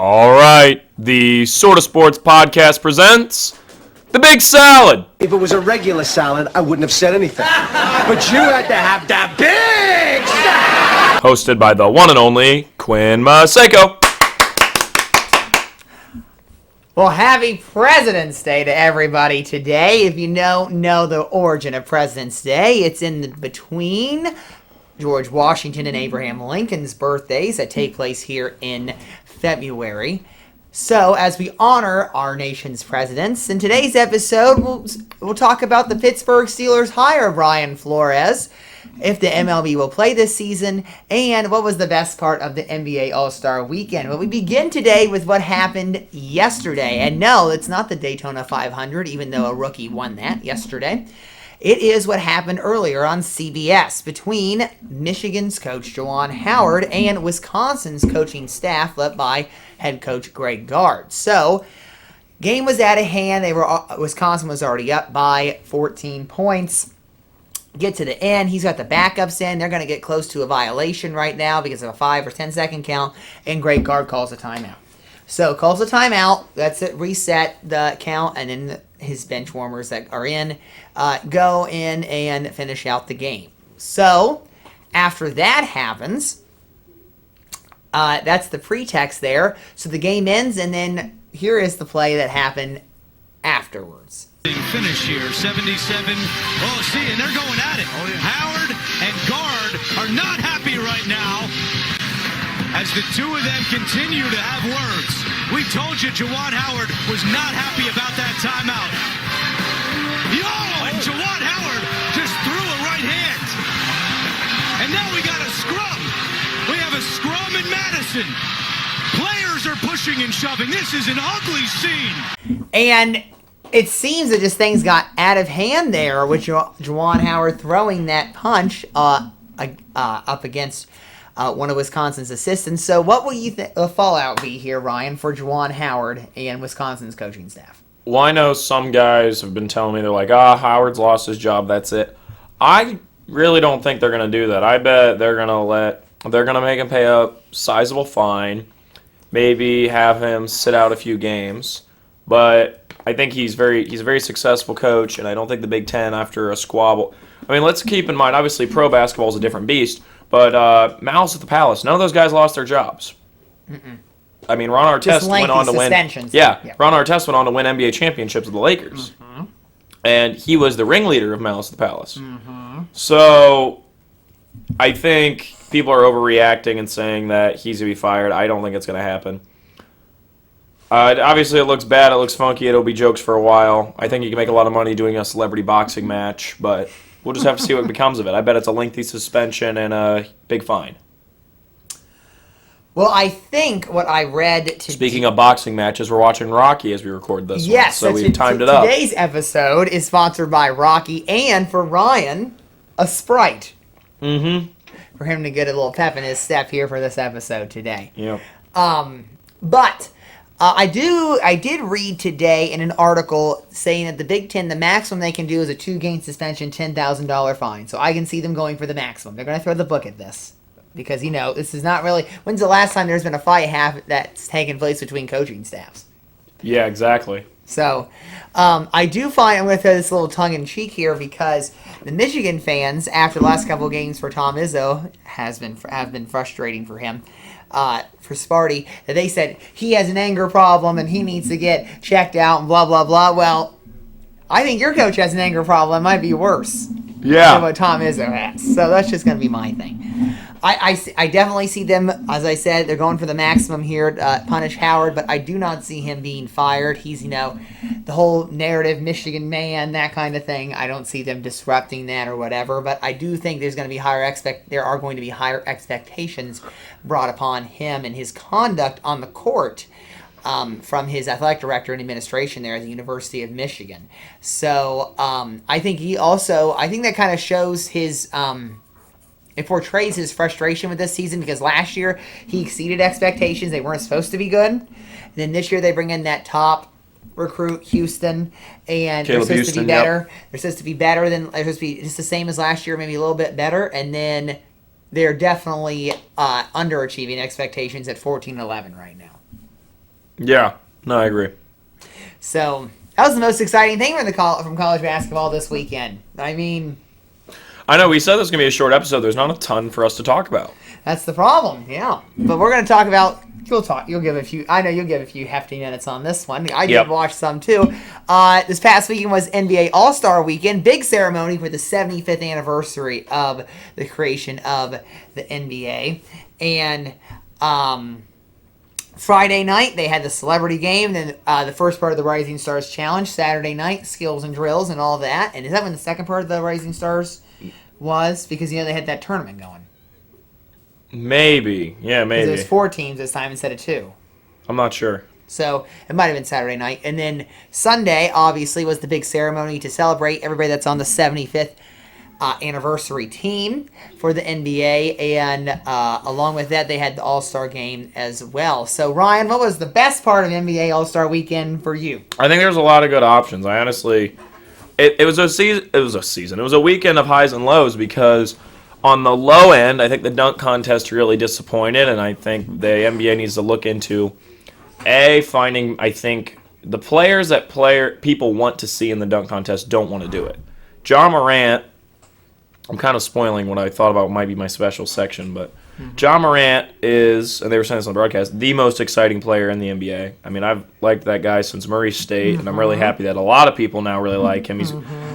All right, the Sorta Sports podcast presents The Big Salad. If it was a regular salad, I wouldn't have said anything. But you had to have that big salad! Hosted by the one and only Quinn Maseko. Well, happy President's Day to everybody today. If you don't know the origin of President's Day, it's in between George Washington and Abraham Lincoln's birthdays that take place here in February. So, as we honor our nation's presidents, in today's episode, we'll talk about the Pittsburgh Steelers hire Brian Flores, if the MLB will play this season, and what was the best part of the NBA All-Star Weekend. Well, we begin today with what happened yesterday. And no, it's not the Daytona 500, even though a rookie won that yesterday. It is what happened earlier on CBS between Michigan's coach Juwan Howard and Wisconsin's coaching staff led by head coach Greg Gard. So, game was out of hand. Wisconsin was already up by 14 points. Get to the end. He's got the backups in. They're going to get close to a violation right now because of a 5 or 10 second count, and Greg Gard calls a timeout. So, calls a timeout. That's it. Reset the count, and then his bench warmers that are in go in and finish out the game. So, after that happens, that's the pretext there. So, the game ends, and then here is the play that happened afterwards. Finish here, 77. Oh, see, and they're going at it. Howard and Gard are not happy right now as the two of them continue to have words. We told you Juwan Howard was not happy about that timeout. And Juwan Howard just threw a right hand. And now we got a scrum. We have a scrum in Madison. Players are pushing and shoving. This is an ugly scene. And it seems that just things got out of hand there with Juwan Howard throwing that punch up against one of Wisconsin's assistants. So what will you think the fallout be here, Ryan, for Juwan Howard and Wisconsin's coaching staff? Well, I know some guys have been telling me they're like, Howard's lost his job, that's it. I really don't think they're going to do that. I bet they're going to make him pay a sizable fine, maybe have him sit out a few games, but I think he's a very successful coach, and I don't think the Big Ten, after a squabble. I mean, let's keep in mind, obviously, pro basketball is a different beast, but Malice at the Palace, none of those guys lost their jobs. Mm-mm. I mean, Ron Artest went on to win. Yeah, Ron Artest went on to win NBA championships with the Lakers, and he was the ringleader of Malice at the Palace. So, I think people are overreacting and saying that he's going to be fired. I don't think it's going to happen. Obviously, it looks bad. It looks funky. It'll be jokes for a while. I think you can make a lot of money doing a celebrity boxing match, but we'll just have to see what becomes of it. I bet it's a lengthy suspension and a big fine. Well, I think what I read today... Speaking of boxing matches, we're watching Rocky as we record this one. Yes, so we've timed it up. Today's episode is sponsored by Rocky, and for Ryan, a Sprite. For him to get a little pep in his step here for this episode today. Yep. But I did read today in an article saying that the Big Ten, the maximum they can do is a 2-game suspension, $10,000 fine. So I can see them going for the maximum. They're going to throw the book at this. Because, this is not really... When's the last time there's been a fight that's taken place between coaching staffs? Yeah, exactly. So, I do find... I'm going to throw this little tongue-in-cheek here because the Michigan fans, after the last couple of games for Tom Izzo, have been frustrating for him. For Sparty, that they said he has an anger problem and he needs to get checked out and blah, blah, blah. Well, I think your coach has an anger problem. It might be worse than what Tom Izzo has. So that's just going to be my thing. I definitely see them, as I said, they're going for the maximum here to punish Howard, but I do not see him being fired. He's, the whole narrative, Michigan man, that kind of thing. I don't see them disrupting that or whatever, but I do think there are going to be higher expectations brought upon him and his conduct on the court from his athletic director and administration there at the University of Michigan. So I think that kind of shows his... It portrays his frustration with this season because last year he exceeded expectations. They weren't supposed to be good. And then this year they bring in that top recruit, Houston, and they're supposed to be better. Yep. They're supposed to be better than... They're supposed to be just the same as last year, maybe a little bit better. And then they're definitely underachieving expectations at 14-11 right now. Yeah, no, I agree. So that was the most exciting thing from college basketball this weekend. I mean, I know we said this was going to be a short episode. There's not a ton for us to talk about. that's the problem. Yeah, but we're going to talk about. You'll give a few. I know you'll give a few hefty minutes on this one. I did watch some too. This past weekend was NBA All-Star Weekend. Big ceremony for the 75th anniversary of the creation of the NBA, and Friday night, they had the celebrity game, then the first part of the Rising Stars Challenge. Saturday night, skills and drills and all that. And is that when the second part of the Rising Stars was? Because, they had that tournament going. Maybe. Yeah, maybe. Because it was 4 teams this time instead of 2. I'm not sure. So, it might have been Saturday night. And then Sunday, obviously, was the big ceremony to celebrate everybody that's on the 75th anniversary team for the NBA, and along with that, they had the All-Star game as well. So, Ryan, what was the best part of NBA All-Star Weekend for you? I think there's a lot of good options. I honestly, it was a season. It was a weekend of highs and lows because on the low end, I think the dunk contest really disappointed, and I think the NBA needs to look into finding. I think the players that people want to see in the dunk contest don't want to do it. Ja Morant. I'm kind of spoiling what I thought about might be my special section, but Ja Morant is, and they were saying this on the broadcast, the most exciting player in the NBA. I mean, I've liked that guy since Murray State, and I'm really happy that a lot of people now really like him. He's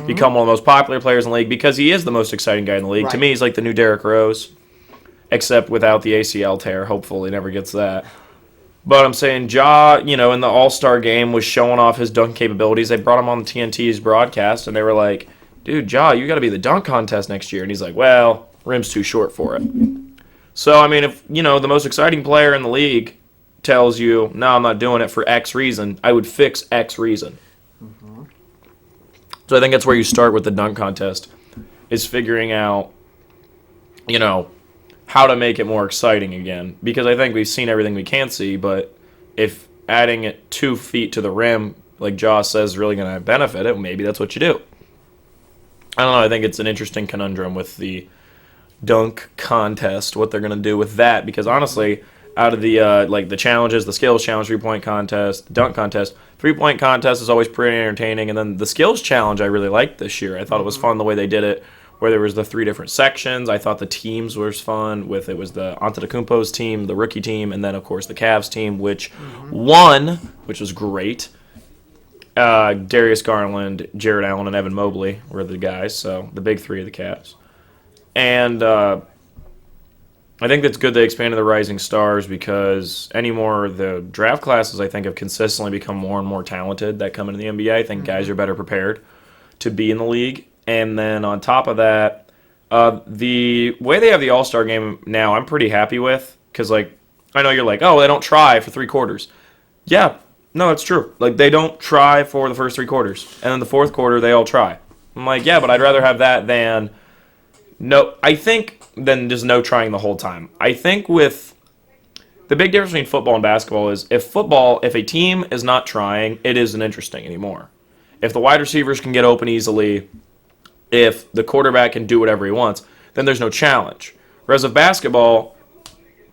become one of the most popular players in the league because he is the most exciting guy in the league. Right. To me, he's like the new Derrick Rose, except without the ACL tear. Hopefully, never gets that. But I'm saying Ja, in the All-Star game was showing off his dunk capabilities. They brought him on the TNT's broadcast, and they were like, dude, Ja, you got to be the dunk contest next year. And he's like, well, rim's too short for it. So, I mean, if, the most exciting player in the league tells you, no, I'm not doing it for X reason, I would fix X reason. So I think that's where you start with the dunk contest, is figuring out, how to make it more exciting again. Because I think we've seen everything we can see, but if adding it 2 feet to the rim, like Ja says, is really going to benefit it, maybe that's what you do. I don't know. I think it's an interesting conundrum with the dunk contest, what they're going to do with that. Because honestly, out of the the challenges, the skills challenge, 3-point contest, the dunk contest, 3-point contest is always pretty entertaining. And then the skills challenge I really liked this year. I thought it was fun the way they did it, where there was the 3 different sections. I thought the teams was fun. It was the Antetokounmpo's team, the rookie team, and then of course the Cavs team, which won, which was great. Darius Garland, Jared Allen, and Evan Mobley were the guys, so the big 3 of the Cavs. And I think that's good they expanded the Rising Stars because anymore the draft classes, I think, have consistently become more and more talented that come into the NBA. I think guys are better prepared to be in the league. And then on top of that, the way they have the All-Star game now, I'm pretty happy with because, I know you're like, oh, they don't try for 3 quarters. Yeah. No, it's true. They don't try for the first 3 quarters. And then the fourth quarter, they all try. I'm like, yeah, but I'd rather have that than just no trying the whole time. I think with the big difference between football and basketball is if a team is not trying, it isn't interesting anymore. If the wide receivers can get open easily, if the quarterback can do whatever he wants, then there's no challenge. Whereas with basketball,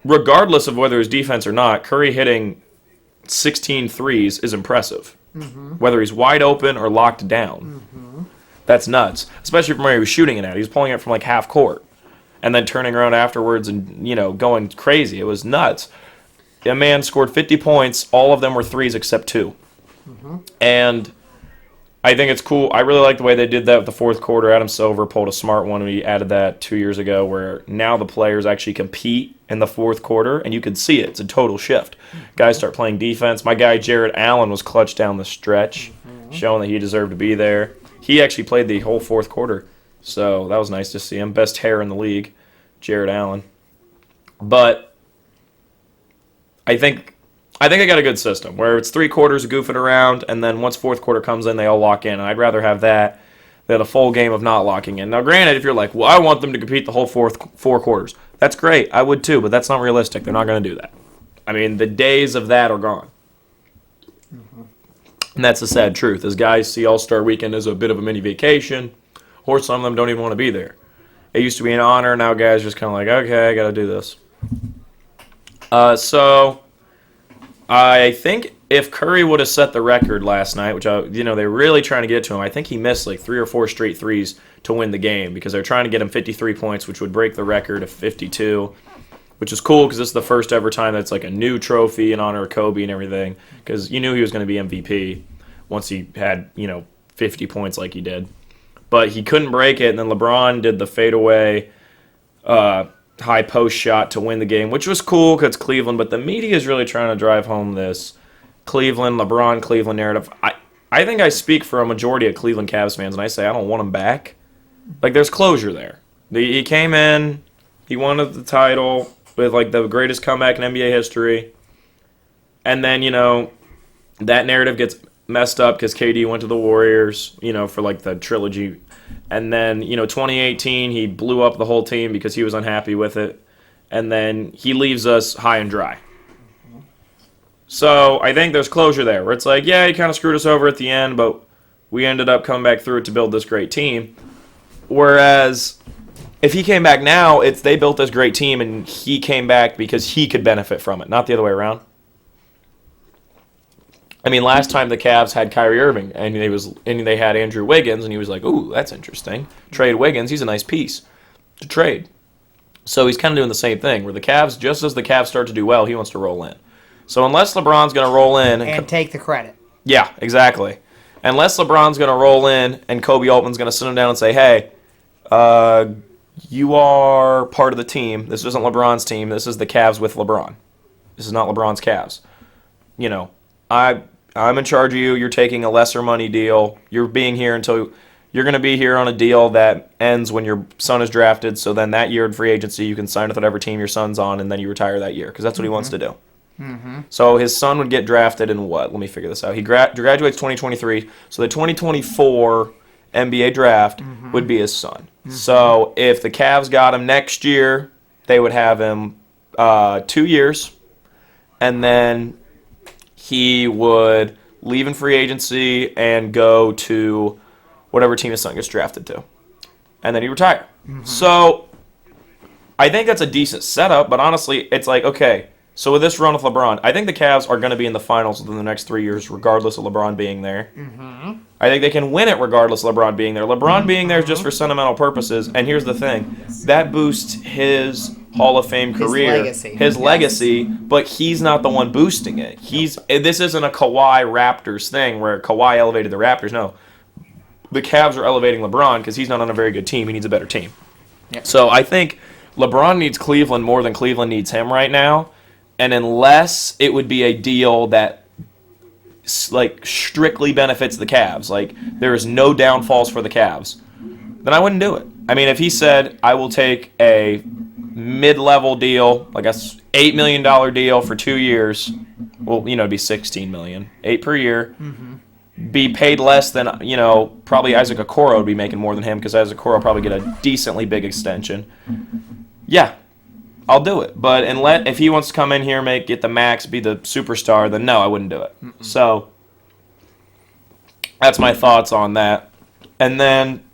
regardless of whether it's defense or not, Curry hitting 16 threes is impressive. Whether he's wide open or locked down. That's nuts. Especially from where he was shooting it at. He was pulling it from half court. And then turning around afterwards and, going crazy. It was nuts. A man scored 50 points. All of them were threes except 2. And I think it's cool. I really like the way they did that with the fourth quarter. Adam Silver pulled a smart one. We added that 2 years ago where now the players actually compete in the fourth quarter, and you can see it. It's a total shift. Guys start playing defense. My guy Jared Allen was clutch down the stretch, showing that he deserved to be there. He actually played the whole fourth quarter, so that was nice to see him. Best hair in the league, Jared Allen. But I think they got a good system where it's 3 quarters of goofing around, and then once fourth quarter comes in, they all lock in. And I'd rather have that than a full game of not locking in. Now, granted, if you're like, well, I want them to compete the whole 4 quarters, that's great. I would too, but that's not realistic. They're not going to do that. I mean, the days of that are gone. And that's the sad truth, as guys see All-Star Weekend as a bit of a mini vacation, or some of them don't even want to be there. It used to be an honor. Now guys just kind of like, okay, I got to do this. So I think if Curry would have set the record last night, which they're really trying to get to him, I think he missed like 3 or 4 straight threes to win the game because they're trying to get him 53 points, which would break the record of 52, which is cool because this is the first ever time that's like a new trophy in honor of Kobe and everything because you knew he was going to be MVP once he had 50 points like he did. But he couldn't break it, and then LeBron did the fadeaway high post shot to win the game, which was cool because Cleveland, but the media is really trying to drive home this LeBron Cleveland narrative. I think I speak for a majority of Cleveland Cavs fans, and I say I don't want him back. Like, there's closure there. He came in, he won the title with, like, the greatest comeback in NBA history, and then, that narrative gets messed up because KD went to the Warriors, for like the trilogy. And then, 2018, he blew up the whole team because he was unhappy with it. And then he leaves us high and dry. So I think there's closure there where it's like, yeah, he kind of screwed us over at the end, but we ended up coming back through it to build this great team. Whereas if he came back now, they built this great team and he came back because he could benefit from it, not the other way around. I mean, last time the Cavs had Kyrie Irving, and they had Andrew Wiggins, and he was like, "Ooh, that's interesting. Trade Wiggins. He's a nice piece to trade." So he's kind of doing the same thing, where the Cavs, just as the Cavs start to do well, he wants to roll in. So unless LeBron's going to roll in and take the credit, yeah, exactly. Unless LeBron's going to roll in and Kobe Altman's going to sit him down and say, "Hey, you are part of the team. This isn't LeBron's team. This is the Cavs with LeBron. This is not LeBron's Cavs. I'm in charge of you. You're taking a lesser money deal. You're being here until you're going to be here on a deal that ends when your son is drafted. So then that year in free agency, you can sign with whatever team your son's on, and then you retire that year because that's what he wants to do." So his son would get drafted in what? Let me figure this out. He graduates 2023. So the 2024 NBA draft would be his son. So if the Cavs got him next year, they would have him 2 years, and then he would leave in free agency and go to whatever team his son gets drafted to. And then he'd retire. So I think that's a decent setup, but honestly, it's like, okay, so with this run with LeBron, I think the Cavs are going to be in the finals within the next 3 years, regardless of LeBron being there. I think they can win it regardless of LeBron being there. LeBron being there is just for sentimental purposes, and here's the thing. That boosts his Hall of Fame career, his legacy, but he's not the one boosting it. This isn't a Kawhi Raptors thing where Kawhi elevated the Raptors. No, the Cavs are elevating LeBron because he's not on a very good team. He needs a better team. Yep. So I think LeBron needs Cleveland more than Cleveland needs him right now, and unless it would be a deal that like strictly benefits the Cavs, like there is no downfalls for the Cavs, then I wouldn't do it. I mean, if he said, I will take a mid-level deal, like a $8 million deal for 2 years, well, it'd be $16 million, 8 per year, be paid less than, probably Isaac Okoro would be making more than him because Isaac Okoro will probably get a decently big extension. Yeah, I'll do it. But if he wants to come in here, get the max, be the superstar, then no, I wouldn't do it. So that's my thoughts on that. And then,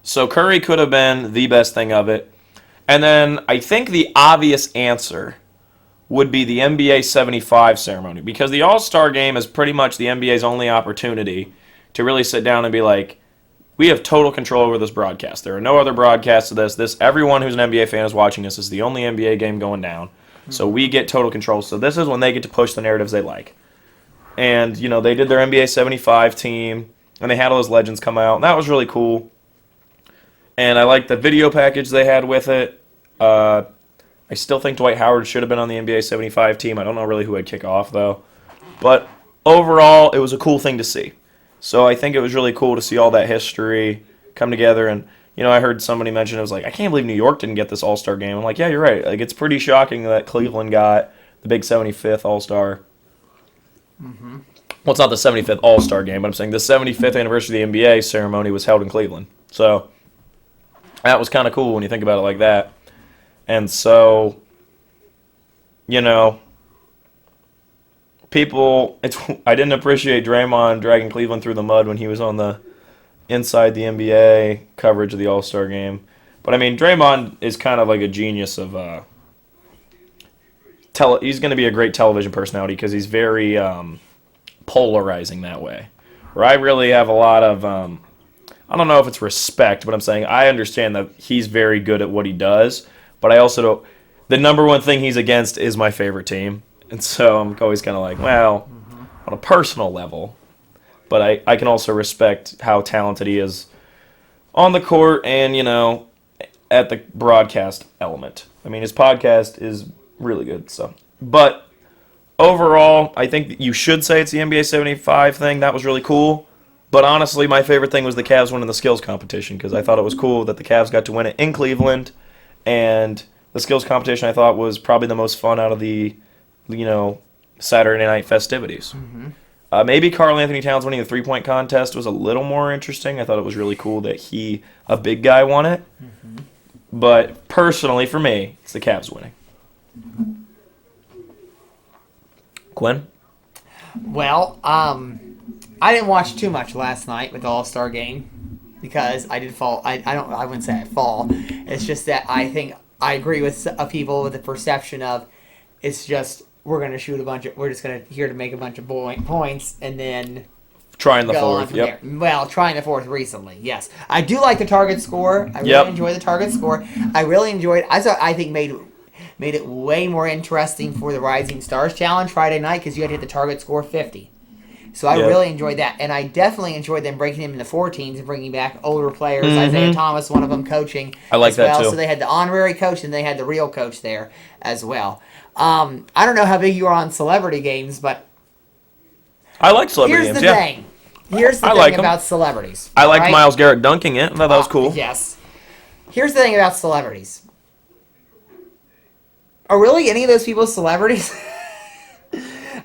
so Curry could have been the best thing of it. And then I think the obvious answer would be the NBA 75 ceremony because the All-Star game is pretty much the NBA's only opportunity to really sit down and be like, we have total control over this broadcast. There are no other broadcasts of this. Everyone who's an NBA fan is watching this. This is the only NBA game going down. So we get total control. So this is when they get to push the narratives they like. And, they did their NBA 75 team, and they had all those legends come out. And that was really cool. And I like the video package they had with it. I still think Dwight Howard should have been on the NBA 75 team. I don't know really who I'd kick off, though. But overall, it was a cool thing to see. So I think it was really cool to see all that history come together. And, I heard somebody mention, it was like, I can't believe New York didn't get this All-Star game. I'm like, yeah, you're right. Like, it's pretty shocking that Cleveland got the big 75th All-Star. Well, it's not the 75th All-Star game, but I'm saying the 75th anniversary of the NBA ceremony was held in Cleveland. So that was kind of cool when you think about it like that. And so, I didn't appreciate Draymond dragging Cleveland through the mud when he was on the inside the NBA coverage of the All-Star game. But, I mean, Draymond is kind of like a genius of he's going to be a great television personality because he's very polarizing that way. Where I really have a lot of, I don't know if it's respect, but I'm saying I understand that he's very good at what he does, but I also don't. The number one thing he's against is my favorite team, and so I'm always kind of like, well, on a personal level, but I can also respect how talented he is on the court and, at the broadcast element. I mean, his podcast is really good. So, but overall, I think you should say it's the NBA 75 thing. That was really cool. But honestly, my favorite thing was the Cavs winning the skills competition because I thought it was cool that the Cavs got to win it in Cleveland. And the skills competition I thought was probably the most fun out of the, Saturday night festivities. Mm-hmm. Maybe Karl Anthony Towns winning the three-point contest was a little more interesting. I thought it was really cool that a big guy, won it. Mm-hmm. But personally, for me, it's the Cavs winning. Quinn? Well, I didn't watch too much last night with the All-Star game because I did fall. I wouldn't say I fall. It's just that I think I agree with people with the perception of it's just we're going to shoot we're just going to here to make a bunch of points and then trying the go fourth. on from there. Well, trying the fourth recently, yes. I do like the target score. I really enjoy the target score. I really enjoyed. I think made it way more interesting for the Rising Stars Challenge Friday night because you had to hit the target score 50. So I really enjoyed that, and I definitely enjoyed them breaking him into 4 teams and bringing back older players. Isaiah Thomas, one of them, coaching. I like that too. So they had the honorary coach and they had the real coach there as well. I don't know how big you are on celebrity games, but I like celebrity games. Here's the thing about celebrities. I liked Myles Garrett dunking it. I thought that was cool. Yes. Here's the thing about celebrities. Are really any of those people celebrities?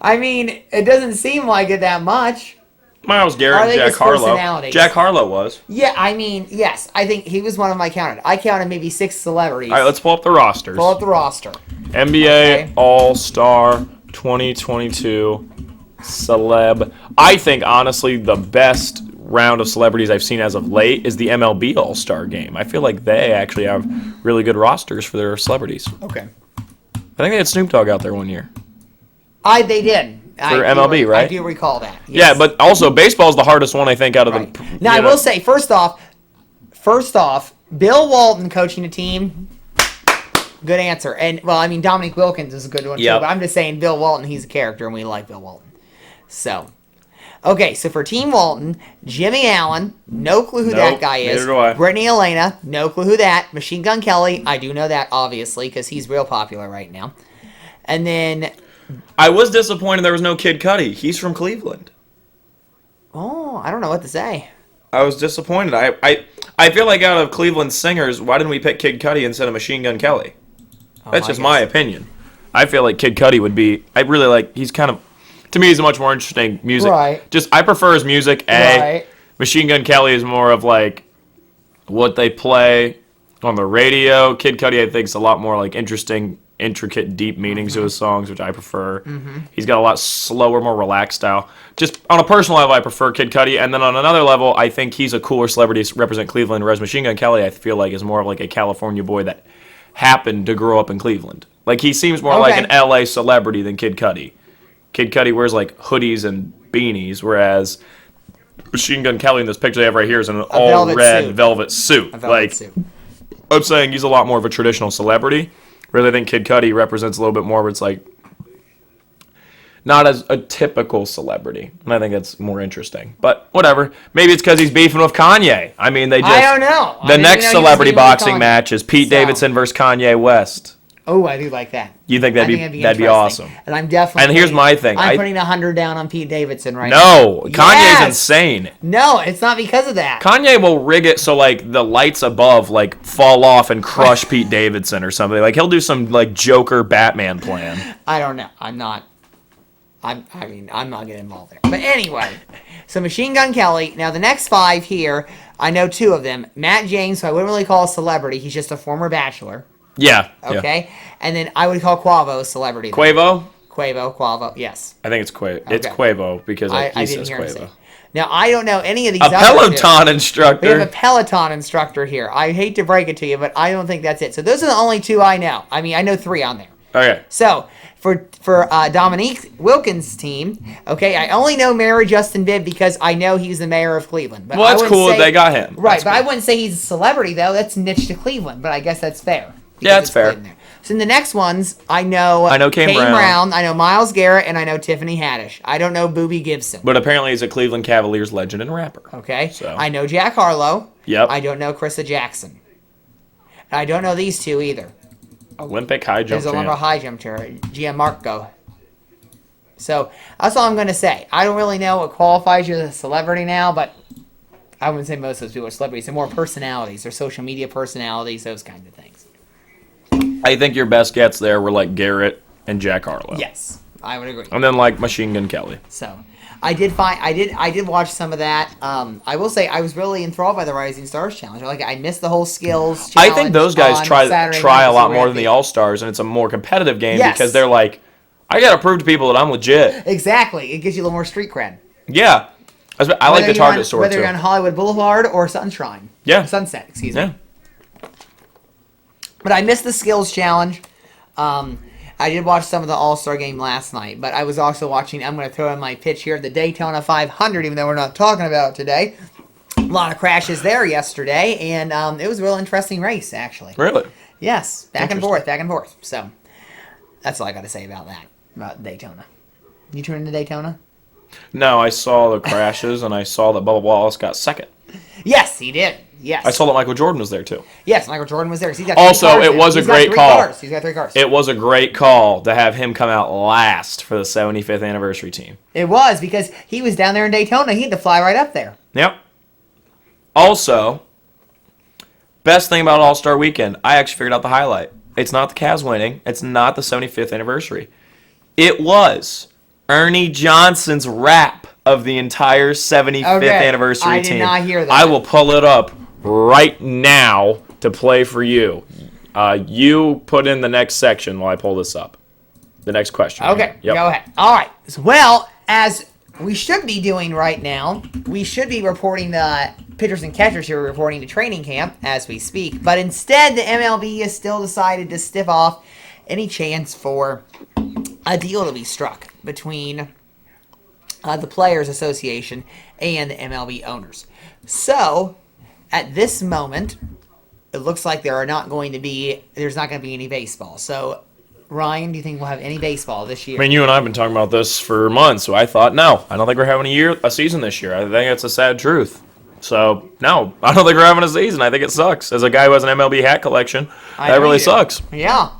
I mean, it doesn't seem like it that much. Myles Garrett and Jack Harlow. Jack Harlow was. Yeah, I mean, yes. I think he was one of my counted. I counted maybe 6 celebrities. All right, let's pull up the rosters. Pull up the roster. NBA All-Star 2022 celeb. I think, honestly, the best round of celebrities I've seen as of late is the MLB All-Star game. I feel like they actually have really good rosters for their celebrities. Okay. I think they had Snoop Dogg out there one year. they did. For MLB, right? I do recall that. Yes. Yeah, but also baseball is the hardest one I think out of them. Now I will say, first off, Bill Walton coaching a team. Good answer. And well, I mean Dominic Wilkins is a good one too. But I'm just saying Bill Walton, he's a character, and we like Bill Walton. So, okay, so for Team Walton, Jimmy Allen, no clue who that guy is. Neither do I. Brittany Elena, no clue who that. Machine Gun Kelly, I do know that obviously because he's real popular right now. And then. I was disappointed there was no Kid Cudi. He's from Cleveland. Oh, I don't know what to say. I was disappointed. I feel like out of Cleveland singers, why didn't we pick Kid Cudi instead of Machine Gun Kelly? That's just my opinion. I feel like Kid Cudi would be. I really like. He's kind of. To me, he's a much more interesting music. Right. Just I prefer his music. Right. Machine Gun Kelly is more of like what they play on the radio. Kid Cudi, I think, is a lot more like interesting, intricate, deep meanings to his songs, which I prefer. He's got a lot slower, more relaxed style. Just on a personal level, I prefer Kid Cudi, and then on another level, I think he's a cooler celebrity to represent Cleveland, whereas Machine Gun Kelly, I feel like, is more of like a California boy that happened to grow up in Cleveland. Like, he seems more like an LA celebrity than Kid Cudi. Kid Cudi wears, like, hoodies and beanies, whereas Machine Gun Kelly in this picture they have right here is in an all-red velvet suit. I'm saying he's a lot more of a traditional celebrity. Whereas I think Kid Cudi represents a little bit more where it's like not as a typical celebrity. And I think that's more interesting. But whatever. Maybe it's because he's beefing with Kanye. I mean, they just... I don't know. The next celebrity boxing match is Pete Davidson versus Kanye West. Oh, I do like that. You think that'd be awesome? And I'm definitely... And here's my thing. I'm putting 100 down on Pete Davidson right now. No, Kanye's insane. No, it's not because of that. Kanye will rig it so like the lights above like fall off and crush Pete Davidson or something. Like he'll do some like Joker Batman plan. I don't know. I'm not getting involved there. But anyway, so Machine Gun Kelly. Now the next 5 here, I know 2 of them. Matt James, who I wouldn't really call a celebrity. He's just a former bachelor. Yeah. Okay. Yeah. And then I would call Quavo a celebrity. Quavo, yes. I think it's Quavo. Okay. It's Quavo because he says Quavo. Now, I don't know any of these other Peloton instructor. We have a Peloton instructor here. I hate to break it to you, but I don't think that's it. So those are the only 2 I know. I mean, I know 3 on there. Okay. So, for Dominique Wilkins' team. Okay, I only know Mayor Justin Bibb because I know he's the mayor of Cleveland. But Well, that's cool say, they got him. Right, That's but cool. I wouldn't say he's a celebrity, though. That's niche to Cleveland, but I guess that's fair. Yeah, it's fair. Cleveland there. So in the next ones, I know Kane Brown. I know Miles Garrett, and I know Tiffany Haddish. I don't know Boobie Gibson. But apparently he's a Cleveland Cavaliers legend and rapper. Okay, So. I know Jack Harlow. Yep. I don't know Krista Jackson. I don't know these two either. Olympic high jump There's a Olympic champ. high jump chair, Gianmarco. So that's all I'm going to say. I don't really know what qualifies you as a celebrity now, but I wouldn't say most of those people are celebrities. They're more personalities. They're social media personalities, those kinds of things. I think your best gets there were like Garrett and Jack Harlow. Yes, I would agree. And then like Machine Gun Kelly. So I did watch some of that. I will say I was really enthralled by the Rising Stars Challenge. I missed the whole skills challenge. I think those guys on try Saturday a night, lot so more we're than at the All-Stars, and it's a more competitive game Yes. because they're like, I got to prove to people that I'm legit. Exactly. It gives you a little more street cred. Yeah. I like Whether the you're Target on- store Whether too. you're on Hollywood Boulevard or Sunshine. Yeah. Sunset, excuse me. Yeah. But I missed the skills challenge. I did watch some of the All-Star game last night, but I was also watching, I'm going to throw in my pitch here, the Daytona 500, even though we're not talking about it today. A lot of crashes there yesterday, and it was a real interesting race, actually. Really? Yes, back and forth. So that's all I got to say about that, about Daytona. You tuned into Daytona? No, I saw the crashes, and I saw that Bubba Wallace got second. Yes, he did. Yes. I saw that Michael Jordan was there too. Yes, Michael Jordan was there. 'Cause he's got Also, 3 cars it now. was a He's got great 3 call. cars. He's got 3 cars. It was a great call to have him come out last for the 75th anniversary team. It was because he was down there in Daytona. He had to fly right up there. Yep. Also, best thing about All-Star Weekend, I actually figured out the highlight. It's not the Cavs winning. It's not the 75th anniversary. It was Ernie Johnson's rap of the entire 75th Okay, anniversary I team. did not hear that. I will pull it up right now to play for you. You put in the next section while I pull this up. The next question. Okay, Yep. go ahead. All right. Well, as we should be doing right now, we should be reporting the pitchers and catchers who are reporting to training camp as we speak. But instead, the MLB has still decided to stiff off any chance for a deal to be struck between the Players Association and the MLB owners. So, at this moment, it looks like there's not going to be any baseball. So, Ryan, do you think we'll have any baseball this year? I mean, you and I have been talking about this for months, so I thought, no, I don't think we're having a season this year. I think it's a sad truth. So, no, I don't think we're having a season. I think it sucks. As a guy who has an MLB hat collection, that know really you do. sucks. Yeah.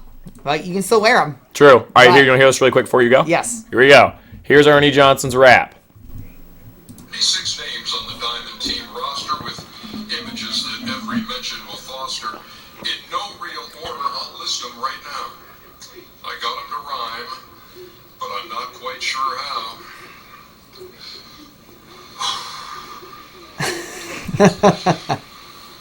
But you can still wear them. True. All right, Right. here, you want to hear this really quick before you go? Yes. Here we go. Here's Ernie Johnson's rap. These 6 names on the Diamond Team roster with images that every mention will foster. In no real order, I'll list them right now. I got them to rhyme, but I'm not quite sure how.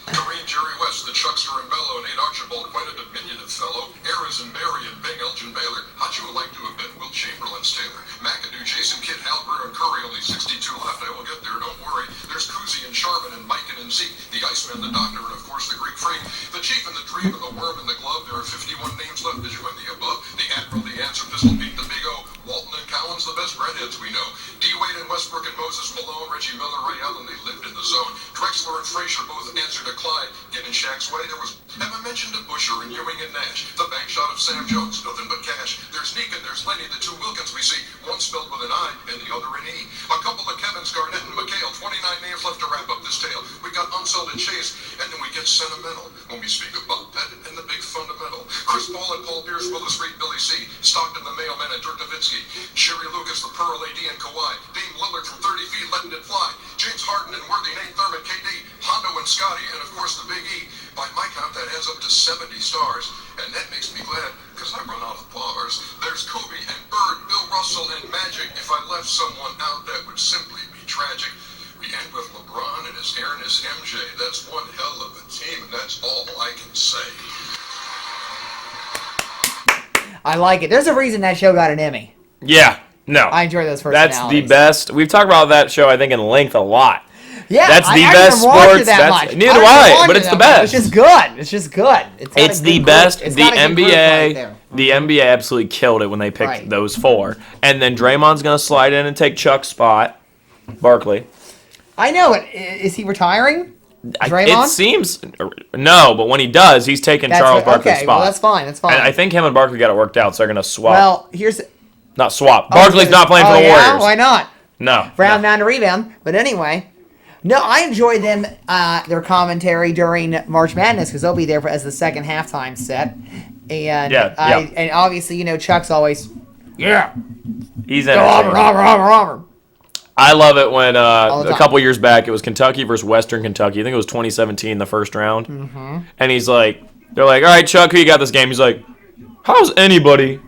Kareem, Jerry West, the Chuckster and Bello, Nate Archibald, quite a diminutive fellow. Ayers and Barry and Bing, Elgin Baylor. How'd you like to have been Will Chamberlain's Taylor? McAdoo, Jason Kidd, Halbert, and Curry, only 62 left. I will get there, don't worry. There's Kuzi and Sharman and Mike and Zeke, the Iceman, the Doctor, and of course the Greek Freak. The Chief and the Dream and the Worm and the Glove. There are 51 names left as you in the above. The Admiral, the Answer, Pistol Pete, the Big O. Walton and Cowan's the best redheads we know. D-Wade and Westbrook and Moses Malone, Reggie Miller, Ray Allen, they lived in the zone. Drexler and Frazier both answered to Clyde. Getting Shaq's way, there was Emma mentioned to Busher and Ewing and Nash. The bank shot of Sam Jones, nothing but cash. There's Neek and there's Lenny, the 2 Wilkins we see. One spelled with an I and the other an E. A couple of Kevins, Garnett and McHale. 29 names left to wrap up this tale. We got Unseld and Chase, and then we get sentimental when we speak about Pettit and the big fundamental. Chris Paul and Paul Pierce, Willis Reed, Billy C. Stockton the mailman and Dirk Nowitzki. Sherry Lucas, the Pearl AD and Kawhi. Dame Lillard from 30 feet letting it fly. James Harden and Worthy, Nate Thurman, KD. Hondo and Scotty, and of course the Big E. By my count, that adds up to 70 stars, and that makes me glad, because I run out of bars. There's Kobe and Bird, Bill Russell and Magic. If I left someone out, that would simply be tragic. We end with LeBron and his hair and his MJ. That's one hell of a team, and that's all I can say. I like it. There's a reason that show got an Emmy. Yeah. No. I enjoy those personalities. That's the best. We've talked about that show, I think, in length a lot. Yeah, That's the I best didn't watch sports. it that much. Neither do didn't I, watch but it it's that the much. best. It's just good. It's just good. It's got It's a the good best. group. It's The got a good group NBA. right there. The NBA absolutely killed it when they picked Right. those 4. And then Draymond's going to slide in and take Chuck's spot. Barkley. I know it. Is he retiring? Draymond? It seems no, but when he does, he's taking Charles Barkley's okay, spot. well, that's fine. That's fine. And I think him and Barkley got it worked out, so they're gonna swap. well, here's. Not swap. Barkley's not playing for the yeah? Warriors. Why not? No. Round down to rebound. But anyway, no, I enjoyed them their commentary during March Madness because they'll be there as the second halftime set. And and obviously, Chuck's always He's robber, entertaining. robber. I love it when the a time. couple years back it was Kentucky versus Western Kentucky. I think it was 2017, the first round. Mm-hmm. And they're like, all right, Chuck, who you got this game? He's like, how's anybody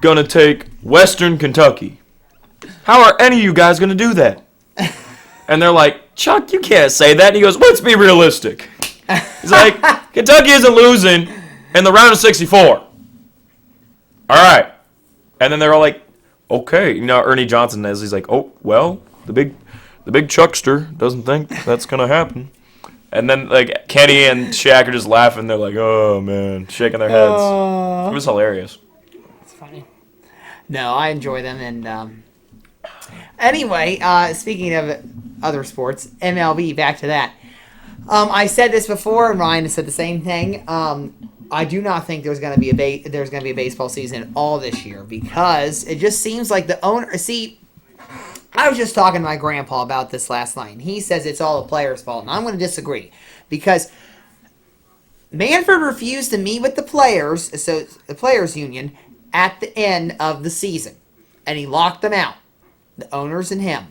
gonna take Western Kentucky? How are any of you guys gonna do that? And they're like, Chuck, you can't say that. And he goes, let's be realistic. He's like, Kentucky isn't losing in the round of 64. All right. And then they're all like, okay. Ernie Johnson he's like, oh, well, the big Chuckster doesn't think that's going to happen. And then, Kenny and Shaq are just laughing. They're like, oh, man, shaking their heads. It was hilarious. It's funny. No, I enjoy them. And anyway, speaking of other sports, MLB, back to that. I said this before, and Ryan has said the same thing. I do not think there's going to be a baseball season all this year because it just seems like the owner. See, I was just talking to my grandpa about this last night, and he says it's all the players' fault, and I'm going to disagree because Manfred refused to meet with the players, so the players' union, at the end of the season, and he locked them out, the owners and him.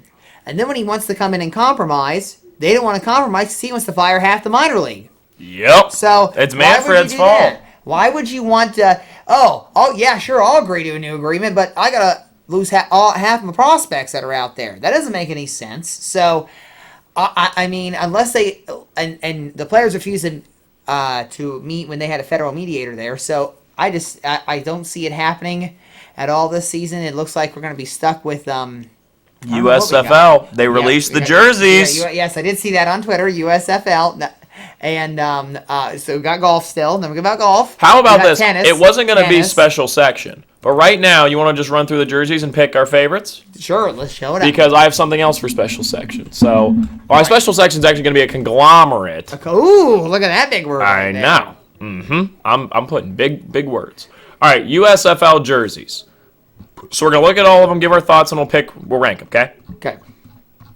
And then when he wants to come in and compromise, they don't want to compromise because he wants to fire half the minor league. Yep. So it's why would you Manfred's do fault. that? Why would you want to? Oh, yeah, sure, I'll agree to a new agreement, but I gotta lose half my prospects that are out there. That doesn't make any sense. So, I mean, unless they and the players refused to meet when they had a federal mediator there. So I don't see it happening at all this season. It looks like we're gonna be stuck with USFL. They released the jerseys. Yes, I did see that on Twitter. USFL. And so we got golf still. Then we got golf. How about We got this? Tennis, It wasn't going to be tennis. special section. But right now, you want to just run through the jerseys and pick our favorites? Sure, let's show it up. Because I have something else for special section. So, our special section is actually going to be a conglomerate. Ooh, look at that big word. I right there. know. Mm-hmm. I'm putting big words. All right, USFL jerseys. So we're going to look at all of them, give our thoughts, and we'll rank them, okay? Okay.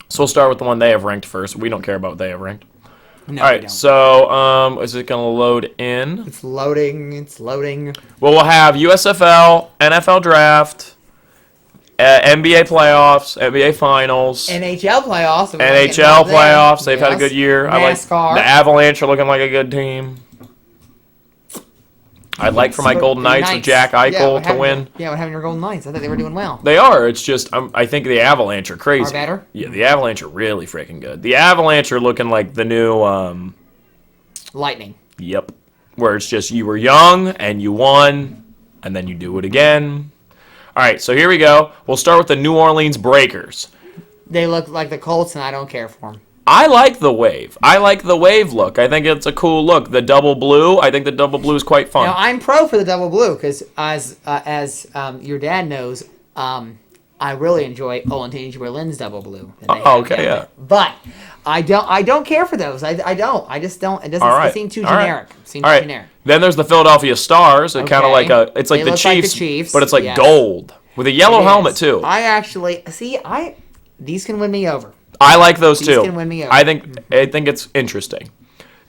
So we'll start with the one they have ranked first. We don't care about what they have ranked. No, All we right, don't. so is it going to load in? It's loading. It's loading. Well, we'll have USFL, NFL Draft, NBA playoffs, NBA Finals, NHL playoffs. so we wanna get NHL involved there. playoffs. They've had a Yes. good year. I like NASCAR. the Avalanche are looking like a good team. I'd like for my Golden Knights with Jack Eichel to win. Yeah, what happened to your Golden Knights? I thought they were doing well. They are. It's just I think the Avalanche are crazy. Are better? Yeah, the Avalanche are really freaking good. The Avalanche are looking like the new. Lightning. Yep. Where it's just you were young and you won, and then you do it again. All right, so here we go. We'll start with the New Orleans Breakers. They look like the Colts, and I don't care for them. I like the wave. I like the wave look. I think it's a cool look. The double blue, I think the double blue is quite fun. Now, I'm pro for the double blue because, as your dad knows, I really enjoy Olentangy Berlin's double blue. that they have okay, down yeah. there. But I don't care for those. I don't. I just don't. It doesn't All right. it seem too All right. generic. It seems All too right. generic. Then there's the Philadelphia Stars. It's kind of Okay. like it's like They the look like the Chiefs, Chiefs, but it's like yes. gold with a yellow It helmet is. too. I actually these can win me over. I like those These too. can win me over. I think it's interesting.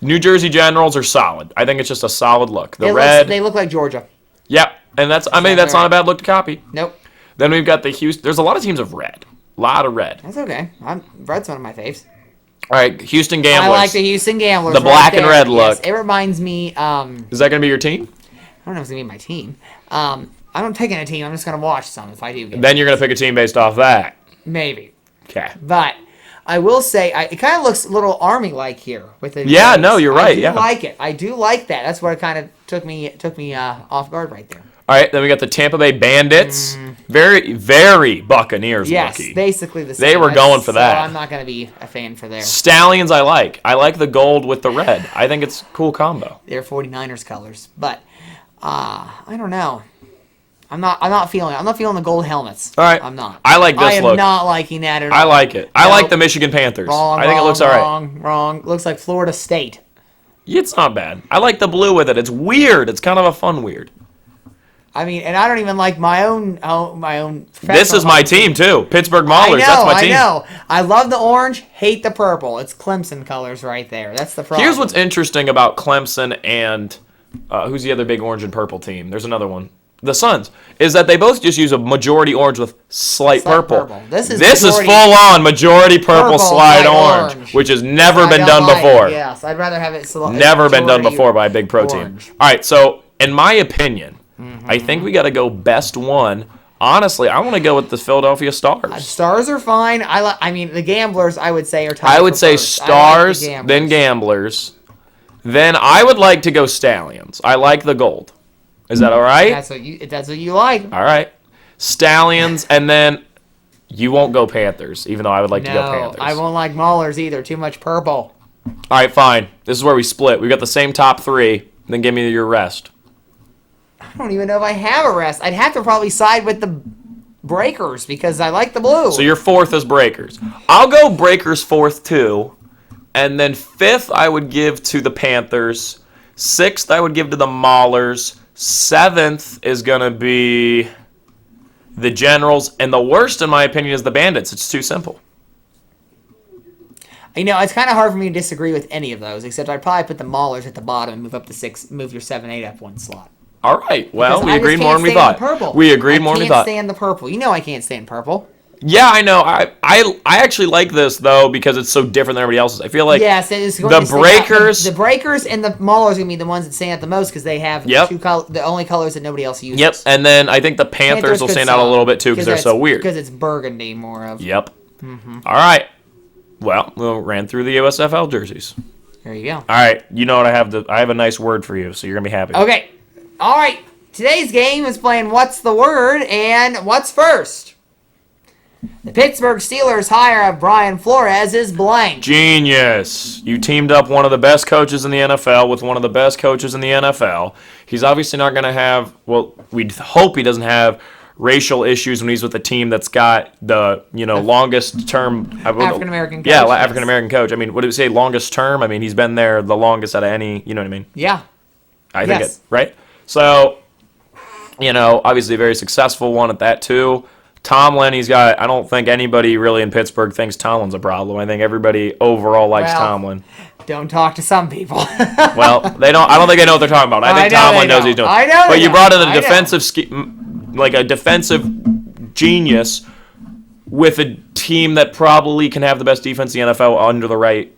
New Jersey Generals are solid. I think it's just a solid look. The red. They look like Georgia. Yep. And that's not a bad look to copy. Nope. Then we've got the Houston. There's a lot of teams of red. A lot of red. That's okay. Red's one of my faves. All right, Houston Gamblers. I like the Houston Gamblers. The black and there. red Yes, look. it reminds me. Is that going to be your team? I don't know if it's gonna be my team. I'm not taking a team. I'm just gonna watch some if I do get Then you're going to pick a team based off that. maybe. Okay. But I will say it kind of looks a little Army-like here with the. Yeah, names. no, you're right, I do yeah. like it. I do like that. That's what kind of took me off guard right there. All right, then we got the Tampa Bay Bandits. Very, very Buccaneers Yes, looking. basically the same. They were going for So that. I'm not gonna be a fan for there. Stallions I like. I like the gold with the red. I think it's a cool combo. They're 49ers colors, but I don't know. I'm not feeling the gold helmets. All right. I'm not. I like this I am look. not liking that at all. I like it. I like Nope. the Michigan Panthers. Wrong, I think it looks all right. Wrong. Looks like Florida State. It's not bad. I like the blue with it. It's weird. It's kind of a fun weird. I mean, and I don't even like my own. This is my team too. Pittsburgh Maulers. That's my team. I know. I love the orange. Hate the purple. It's Clemson colors right there. That's the problem. Here's what's interesting about Clemson and who's the other big orange and purple team? There's another one. The Suns. Is that they both just use a majority orange with slight purple. This is full on majority purple slide orange, which has never been done before. Yes, I'd rather have it. Never been done before by a big pro team. All right, so in my opinion, I think we got to go best one. Honestly, I want to go with the Philadelphia Stars. Stars are fine. I mean, the Gamblers, I would say, are tied. I would say first. Stars, I like the then Gamblers. Then I would like to go Stallions. I like the gold. Is that all right? That's what you like. All right. Stallions, and then you won't go Panthers, even though I would like to go Panthers. I won't like Maulers either. Too much purple. All right, fine. This is where we split. We got the same top three. Then give me your rest. I don't even know if I have a rest. I'd have to probably side with the Breakers because I like the blue. So your fourth is Breakers. I'll go Breakers fourth too. And then fifth I would give to the Panthers. Sixth I would give to the Maulers. Seventh is going to be the Generals. And the worst, in my opinion, is the Bandits. It's too simple. You know, it's kind of hard for me to disagree with any of those, except I'd probably put the Maulers at the bottom and move up to 6, move your 7-8 up one slot. All right. Well, Because we I just agreed more can't than we stand thought. Purple. We agreed more than we I thought. can't stand the purple. You know I can't stand purple. Yeah, I know. I actually like this, though, because it's so different than everybody else's. I feel like Yes, it is going the to stand Breakers... out. The Breakers and the Maulers are going to be the ones that stand out the most because they have the only colors that nobody else uses. Yep, and then I think the Panthers will stand out a little bit, too, because they're so weird. Because it's burgundy more of. Yep. Mm-hmm. All right. Well, we ran through the USFL jerseys. There you go. All right. You know what I have? I have a nice word for you, so you're going to be happy. Okay. All right. Today's game is playing What's the Word and What's First. The Pittsburgh Steelers hire of Brian Flores is blank. Genius. You teamed up one of the best coaches in the NFL with one of the best coaches in the NFL. He's obviously not going to have, well, we hope he doesn't have racial issues when he's with a team that's got the, longest term. African-American coach. Yeah, African-American coach. I mean, what did it say, longest term? I mean, he's been there the longest out of any, you know what I mean? Yeah. I think it, right? So, obviously a very successful one at that, too. Tomlin, I don't think anybody really in Pittsburgh thinks Tomlin's a problem. I think everybody overall likes Tomlin. Don't talk to some people. Well, I don't think they know what they're talking about. I think Tomlin knows what he's doing. I know. But you brought in a defensive genius with a team that probably can have the best defense in the NFL under the right,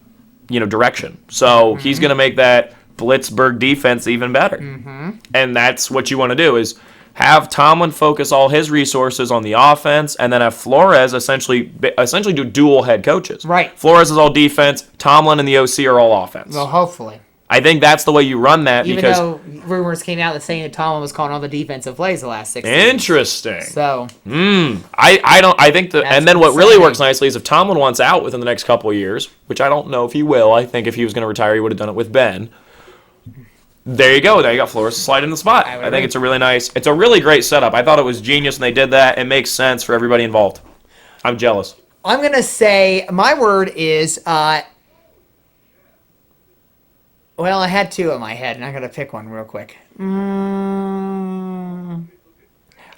direction. So he's going to make that Blitzburg defense even better. Mm-hmm. And that's what you want to do is have Tomlin focus all his resources on the offense, and then have Flores essentially do dual head coaches. Right. Flores is all defense. Tomlin and the OC are all offense. Well, hopefully. I think that's the way you run that. Even because though rumors came out that saying that Tomlin was calling all the defensive plays the last 6 Interesting. seasons. So. I think and then what really works nicely is if Tomlin wants out within the next couple of years, which I don't know if he will. I think if he was going to retire, he would have done it with Ben. There you go. Now you got Flores to slide in the spot. I think it's a really great setup. I thought it was genius, and they did that. It makes sense for everybody involved. I'm jealous. I'm going to say my word is, well, I had two in my head, and I'm going to pick one real quick. I'm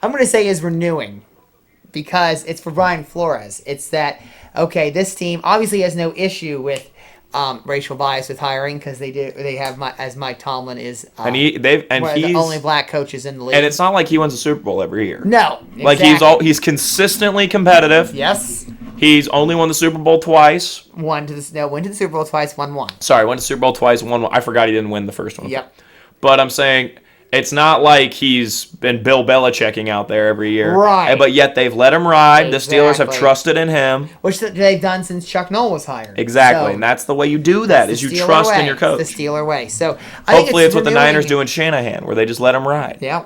going to say is renewing, because it's for Brian Flores. It's that, okay, this team obviously has no issue with racial bias with hiring because they have Mike Tomlin is one of the only black coaches in the league, and it's not like he wins a Super Bowl every year. No, exactly. Like he's consistently competitive. Yes, he's only won the Super Bowl twice. Went to the Super Bowl twice, won one. Sorry, went to the Super Bowl twice, won one. I forgot he didn't win the first one. Yep. But I'm saying it's not like he's been Bill Belichicking out there every year. Right. But yet they've let him ride. Exactly. The Steelers have trusted in him. Which they've done since Chuck Noll was hired. Exactly. So, and that's the way you do that, is you trust in your coach. It's the Steeler way. So hopefully it's what the Niners do in Shanahan, where they just let him ride. Yeah.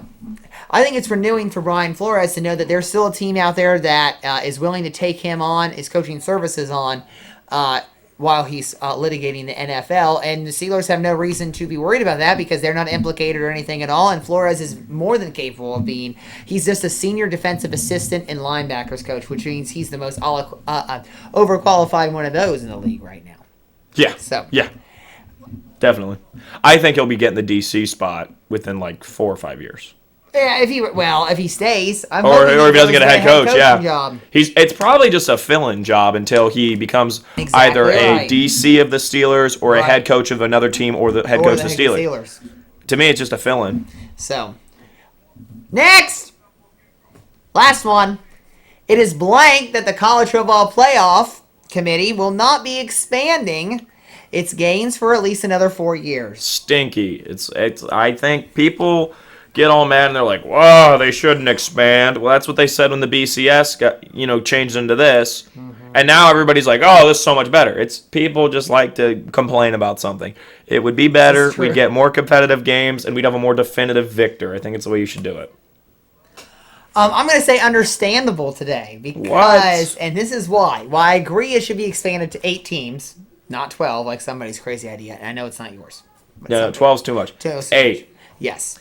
I think it's renewing for Brian Flores to know that there's still a team out there that is willing to take him on, his coaching services on, while he's litigating the NFL. And the Steelers have no reason to be worried about that because they're not implicated or anything at all. And Flores is more than capable of being. He's just a senior defensive assistant and linebackers coach, which means he's the most overqualified one of those in the league right now. Yeah. So. Yeah. Definitely. I think he'll be getting the DC spot within like 4 or 5 years. Yeah, if he stays, or if he doesn't get a head coach, yeah. Job. It's probably just a fill-in job until he becomes either a DC of the Steelers or a head coach of another team or the head coach of the Steelers. To me, it's just a fill-in. So, next, last one. It is blank that the College Football Playoff Committee will not be expanding its games for at least another 4 years. Stinky. It's. I think people get all mad and they're like, "Whoa, they shouldn't expand." Well, that's what they said when the BCS got changed into this, and now everybody's like, "Oh, this is so much better." It's people just like to complain about something. It would be better. We'd get more competitive games, and we'd have a more definitive victor. I think it's the way you should do it. I'm going to say understandable today because, and this is why. Well, I agree it should be expanded to 8 teams, not 12, like somebody's crazy idea. And I know it's not yours. No, 12's too much. 8. Yes.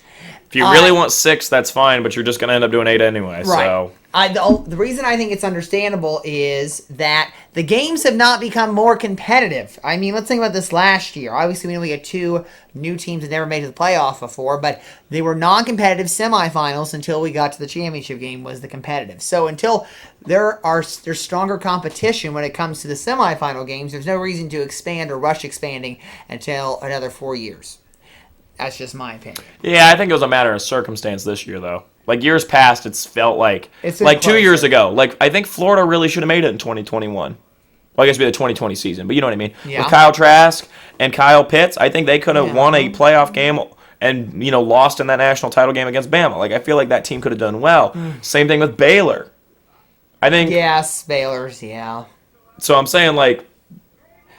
If you really want 6, that's fine, but you're just going to end up doing 8 anyway. Right. So the reason I think it's understandable is that the games have not become more competitive. I mean, let's think about this last year. Obviously, we know we had 2 new teams that never made it to the playoff before, but they were non-competitive semifinals until we got to the championship game was the competitive. So until there's stronger competition when it comes to the semifinal games, there's no reason to expand or rush expanding until another 4 years. That's just my opinion. Yeah, I think it was a matter of circumstance this year, though. Like, years past, it's felt like 2 years ago. Like, I think Florida really should have made it in 2021. Well, I guess it'd be the 2020 season, but you know what I mean? Yeah. With Kyle Trask and Kyle Pitts, I think they could have won a playoff game and, lost in that national title game against Bama. Like, I feel like that team could have done well. Same thing with Baylor. I think... Yes, Baylor's, yeah. So I'm saying, like...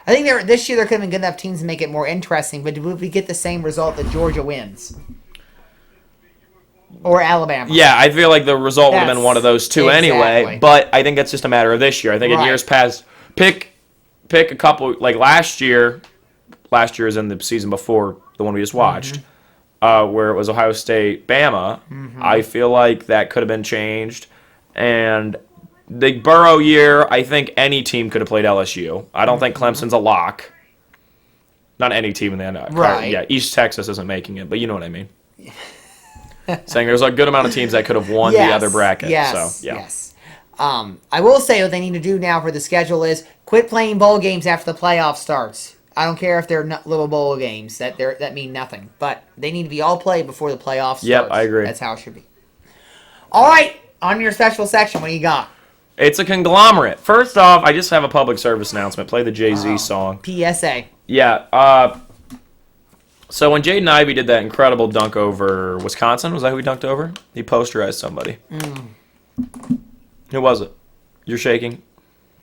I think this year there could have been good enough teams to make it more interesting, but would we get the same result that Georgia wins? Or Alabama? Yeah, I feel like the result would have been one of those two anyway, but I think that's just a matter of this year. I think in years past, pick a couple, like last year is in the season before the one we just watched, where it was Ohio State, Bama. I feel like that could have been changed, and the Burrow year, I think any team could have played LSU. I don't think Clemson's a lock. Not any team in the end. Right. Yeah, East Texas isn't making it, but you know what I mean. Saying there's a good amount of teams that could have won the other bracket. Yes, so, yeah. yes. I will say what they need to do now for the schedule is quit playing bowl games after the playoff starts. I don't care if they're not little bowl games. That mean nothing. But they need to be all played before the playoffs starts. Yep, I agree. That's how it should be. All right, on your special section, what do you got? It's a conglomerate. First off, I just have a public service announcement. Play the Jay-Z song. PSA. Yeah. So when Jaden Ivey did that incredible dunk over Wisconsin, was that who he dunked over? He posterized somebody. Who was it? You're shaking?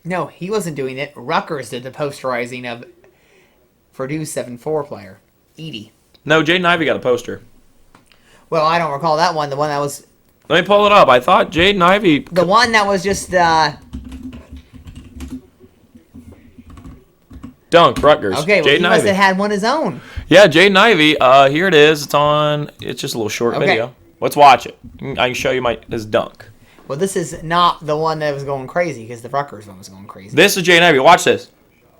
No, he wasn't doing it. Rutgers did the posterizing of Purdue 7-4 player, Edie. No, Jaden Ivey got a poster. Well, I don't recall that one. The one that was... Let me pull it up. I thought Jaden Ivey... The one that was just... Dunk, Rutgers. Okay, well, he must have had one his own. Yeah, Jaden Ivey. Here it is. It's just a little short video. Let's watch it. I can show you his dunk. Well, this is not the one that was going crazy because the Rutgers one was going crazy. This is Jaden Ivey. Watch this.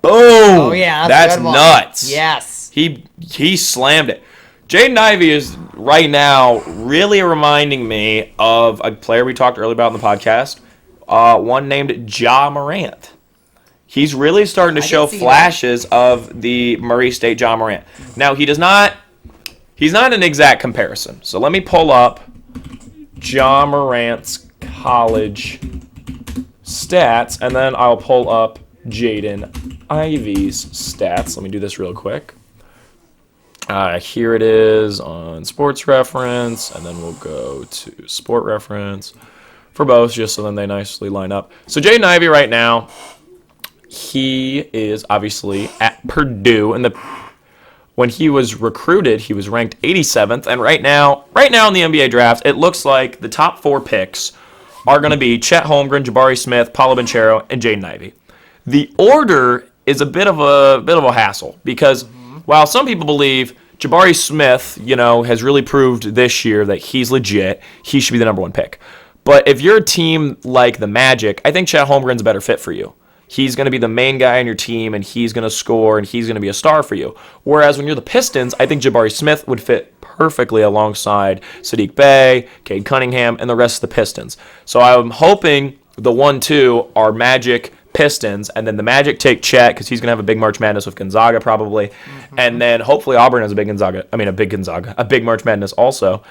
Boom! Oh, yeah. That's nuts. Yes. He slammed it. Jaden Ivey is right now really reminding me of a player we talked earlier about in the podcast, one named Ja Morant. He's really starting to show flashes of the Murray State Ja Morant. Now, he's not an exact comparison. So let me pull up Ja Morant's college stats, and then I'll pull up Jaden Ivey's stats. Let me do this real quick. Here it is on Sports Reference, and then we'll go to Sport Reference for both, just so then they nicely line up. So Jaden Ivey right now, he is obviously at Purdue, and when he was recruited, he was ranked 87th, and right now in the NBA draft, it looks like the top 4 picks are going to be Chet Holmgren, Jabari Smith, Paulo Banchero, and Jaden Ivey. The order is a bit of a hassle because while some people believe Jabari Smith, has really proved this year that he's legit, he should be the number one pick. But if you're a team like the Magic, I think Chet Holmgren's a better fit for you. He's going to be the main guy on your team, and he's going to score, and he's going to be a star for you. Whereas when you're the Pistons, I think Jabari Smith would fit perfectly alongside Sadiq Bey, Cade Cunningham, and the rest of the Pistons. So I'm hoping the 1-2 are Magic, Pistons, and then the Magic take Chet because he's going to have a big March Madness with Gonzaga probably. And then hopefully Auburn has a big March Madness also.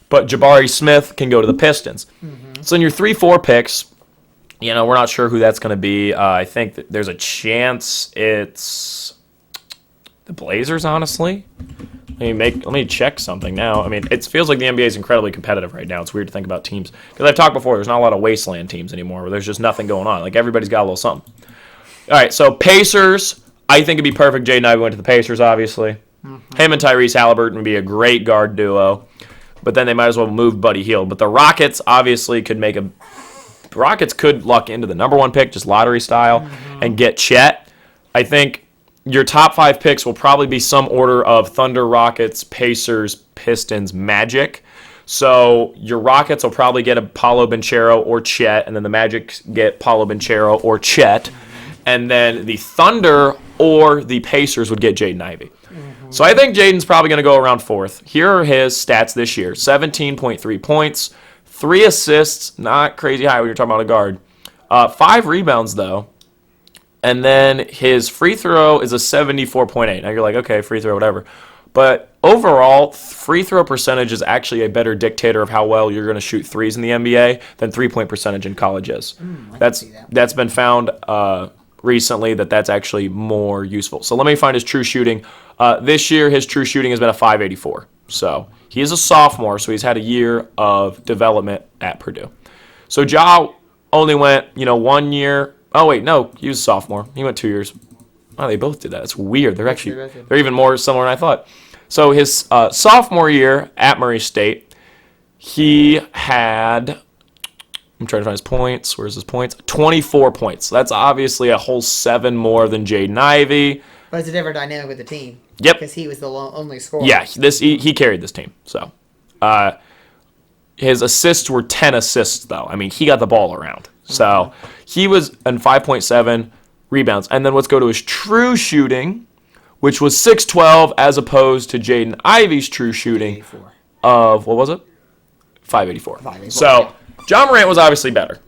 But Jabari Smith can go to the Pistons. So in your 3-4 picks, we're not sure who that's going to be. I think that there's a chance it's the Blazers, honestly. Let me check something now. I mean, it feels like the NBA is incredibly competitive right now. It's weird to think about teams. Because I've talked before, there's not a lot of wasteland teams anymore where there's just nothing going on. Like, everybody's got a little something. All right, so Pacers, I think it'd be perfect. Jaden Ivey went to the Pacers, obviously. Him and Tyrese Halliburton would be a great guard duo. But then they might as well move Buddy Hield. But the Rockets obviously could luck into the number one pick, just lottery style, and get Chet. I think your top 5 picks will probably be some order of Thunder, Rockets, Pacers, Pistons, Magic. So your Rockets will probably get a Paolo Banchero or Chet, and then the Magic get Paolo Banchero or Chet. And then the Thunder or the Pacers would get Jaden Ivey. So I think Jaden's probably going to go around 4th. Here are his stats this year. 17.3 points, 3 assists, not crazy high when you're talking about a guard. 5 rebounds, though. And then his free throw is a 74.8. Now you're like, okay, free throw, whatever. But overall, free throw percentage is actually a better dictator of how well you're going to shoot threes in the NBA than 3-point percentage in college is. That's been found recently that's actually more useful. So let me find his true shooting. This year, his true shooting has been a 584. So he is a sophomore, so he's had a year of development at Purdue. So Ja only went, 1 year. Oh, wait, no, he was a sophomore. He went 2 years. Oh, they both did that. It's weird. They're even more similar than I thought. So his sophomore year at Murray State, he had, I'm trying to find his points. Where's his points? 24 points. That's obviously a whole 7 more than Jaden Ivey. But it's a different dynamic with the team. Yep. Because he was the only scorer. Yeah, he carried this team. So his assists were 10 assists, though. I mean, he got the ball around. So he was in 5.7 rebounds. And then let's go to his true shooting, which was 612 as opposed to Jaden Ivey's true shooting of, what was it? 584. So Ja Morant was obviously better.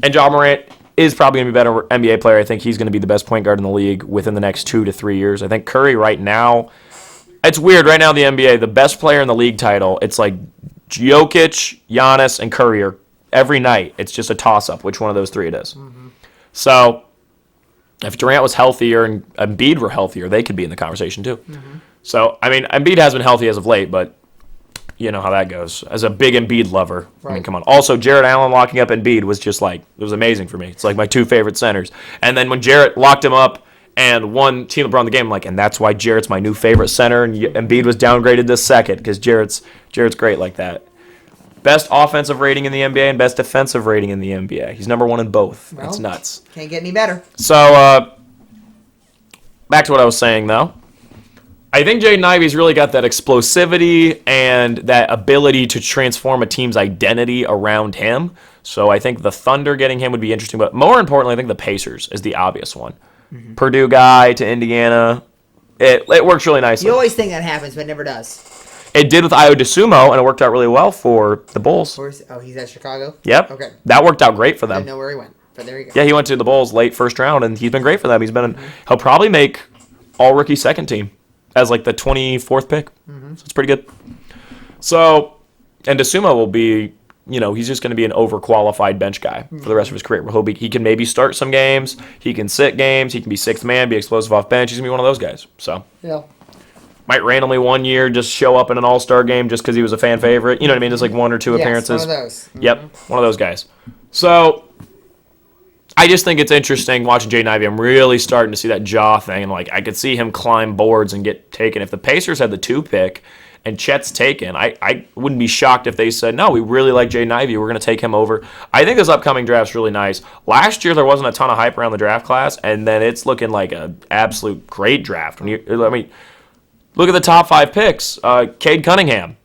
And Ja Morant is probably going to be a better NBA player. I think he's going to be the best point guard in the league within the next 2 to 3 years. I think Curry right now, it's weird. Right now in the NBA, the best player in the league title, it's like Jokic, Giannis, and Curry are every night. It's just a toss-up which one of those 3 it is. So if Durant was healthier and Embiid were healthier, they could be in the conversation too. So, I mean, Embiid has been healthy as of late, but you know how that goes. As a big Embiid lover, I mean, come on. Also, Jarrett Allen locking up Embiid was just like, it was amazing for me. It's like my 2 favorite centers. And then when Jarrett locked him up and won Team LeBron the game, I'm like, and that's why Jarrett's my new favorite center, and Embiid was downgraded this second because Jarrett's great like that. Best offensive rating in the NBA and best defensive rating in the NBA. He's number 1 in both. Well, that's nuts. Can't get any better. So, back to what I was saying, though. I think Jaden Ivey's really got that explosivity and that ability to transform a team's identity around him. So I think the Thunder getting him would be interesting. But more importantly, I think the Pacers is the obvious one. Purdue guy to Indiana. It works really nicely. You always think that happens, but it never does. It did with Ayo Dosunmu, and it worked out really well for the Bulls. He's at Chicago? Yep. Okay. That worked out great for I them. didn't know where he went, but there you go. Yeah, he went to the Bulls late first round, and he's been great for them. He'll probably make all-rookie second team as like the 24th pick. So it's pretty good. So, and Dosunmu will be, he's just going to be an overqualified bench guy for the rest of his career. He can maybe start some games. He can sit games. He can be 6th man, be explosive off bench. He's going to be one of those guys. So, yeah. Might randomly one year just show up in an all-star game just because he was a fan favorite. You know what I mean? Just like 1 or 2 appearances. One of those. Yep, one of those guys. So, I just think it's interesting watching Jaden Ivey. I'm really starting to see that jaw thing, and like I could see him climb boards and get taken. If the Pacers had the 2 pick and Chet's taken, I wouldn't be shocked if they said, no, we really like Jaden Ivey. We're going to take him over. I think this upcoming draft's really nice. Last year, there wasn't a ton of hype around the draft class, and then it's looking like an absolute great draft. Look at the top 5 picks. Cade Cunningham.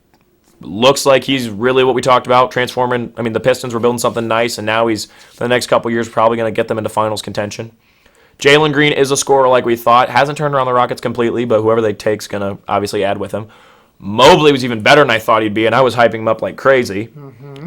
Looks like he's really what we talked about, transforming. I mean, the Pistons were building something nice, and now he's, for the next couple years, probably going to get them into finals contention. Jalen Green is a scorer like we thought. Hasn't turned around the Rockets completely, but whoever they take's going to obviously add with him. Mobley was even better than I thought he'd be, and I was hyping him up like crazy.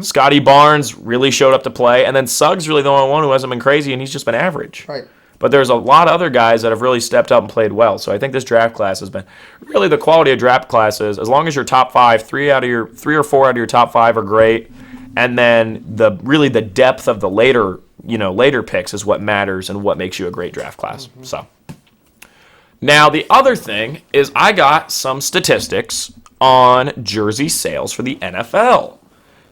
Scotty Barnes really showed up to play, and then Suggs really the only one who hasn't been crazy, and he's just been average. Right. But there's a lot of other guys that have really stepped up and played well. So I think this draft class has been really the quality of draft classes. As long as your top 5, 3 or 4 out of your top 5 are great, and then the depth of the later picks is what matters and what makes you a great draft class. So now the other thing is I got some statistics on jersey sales for the NFL.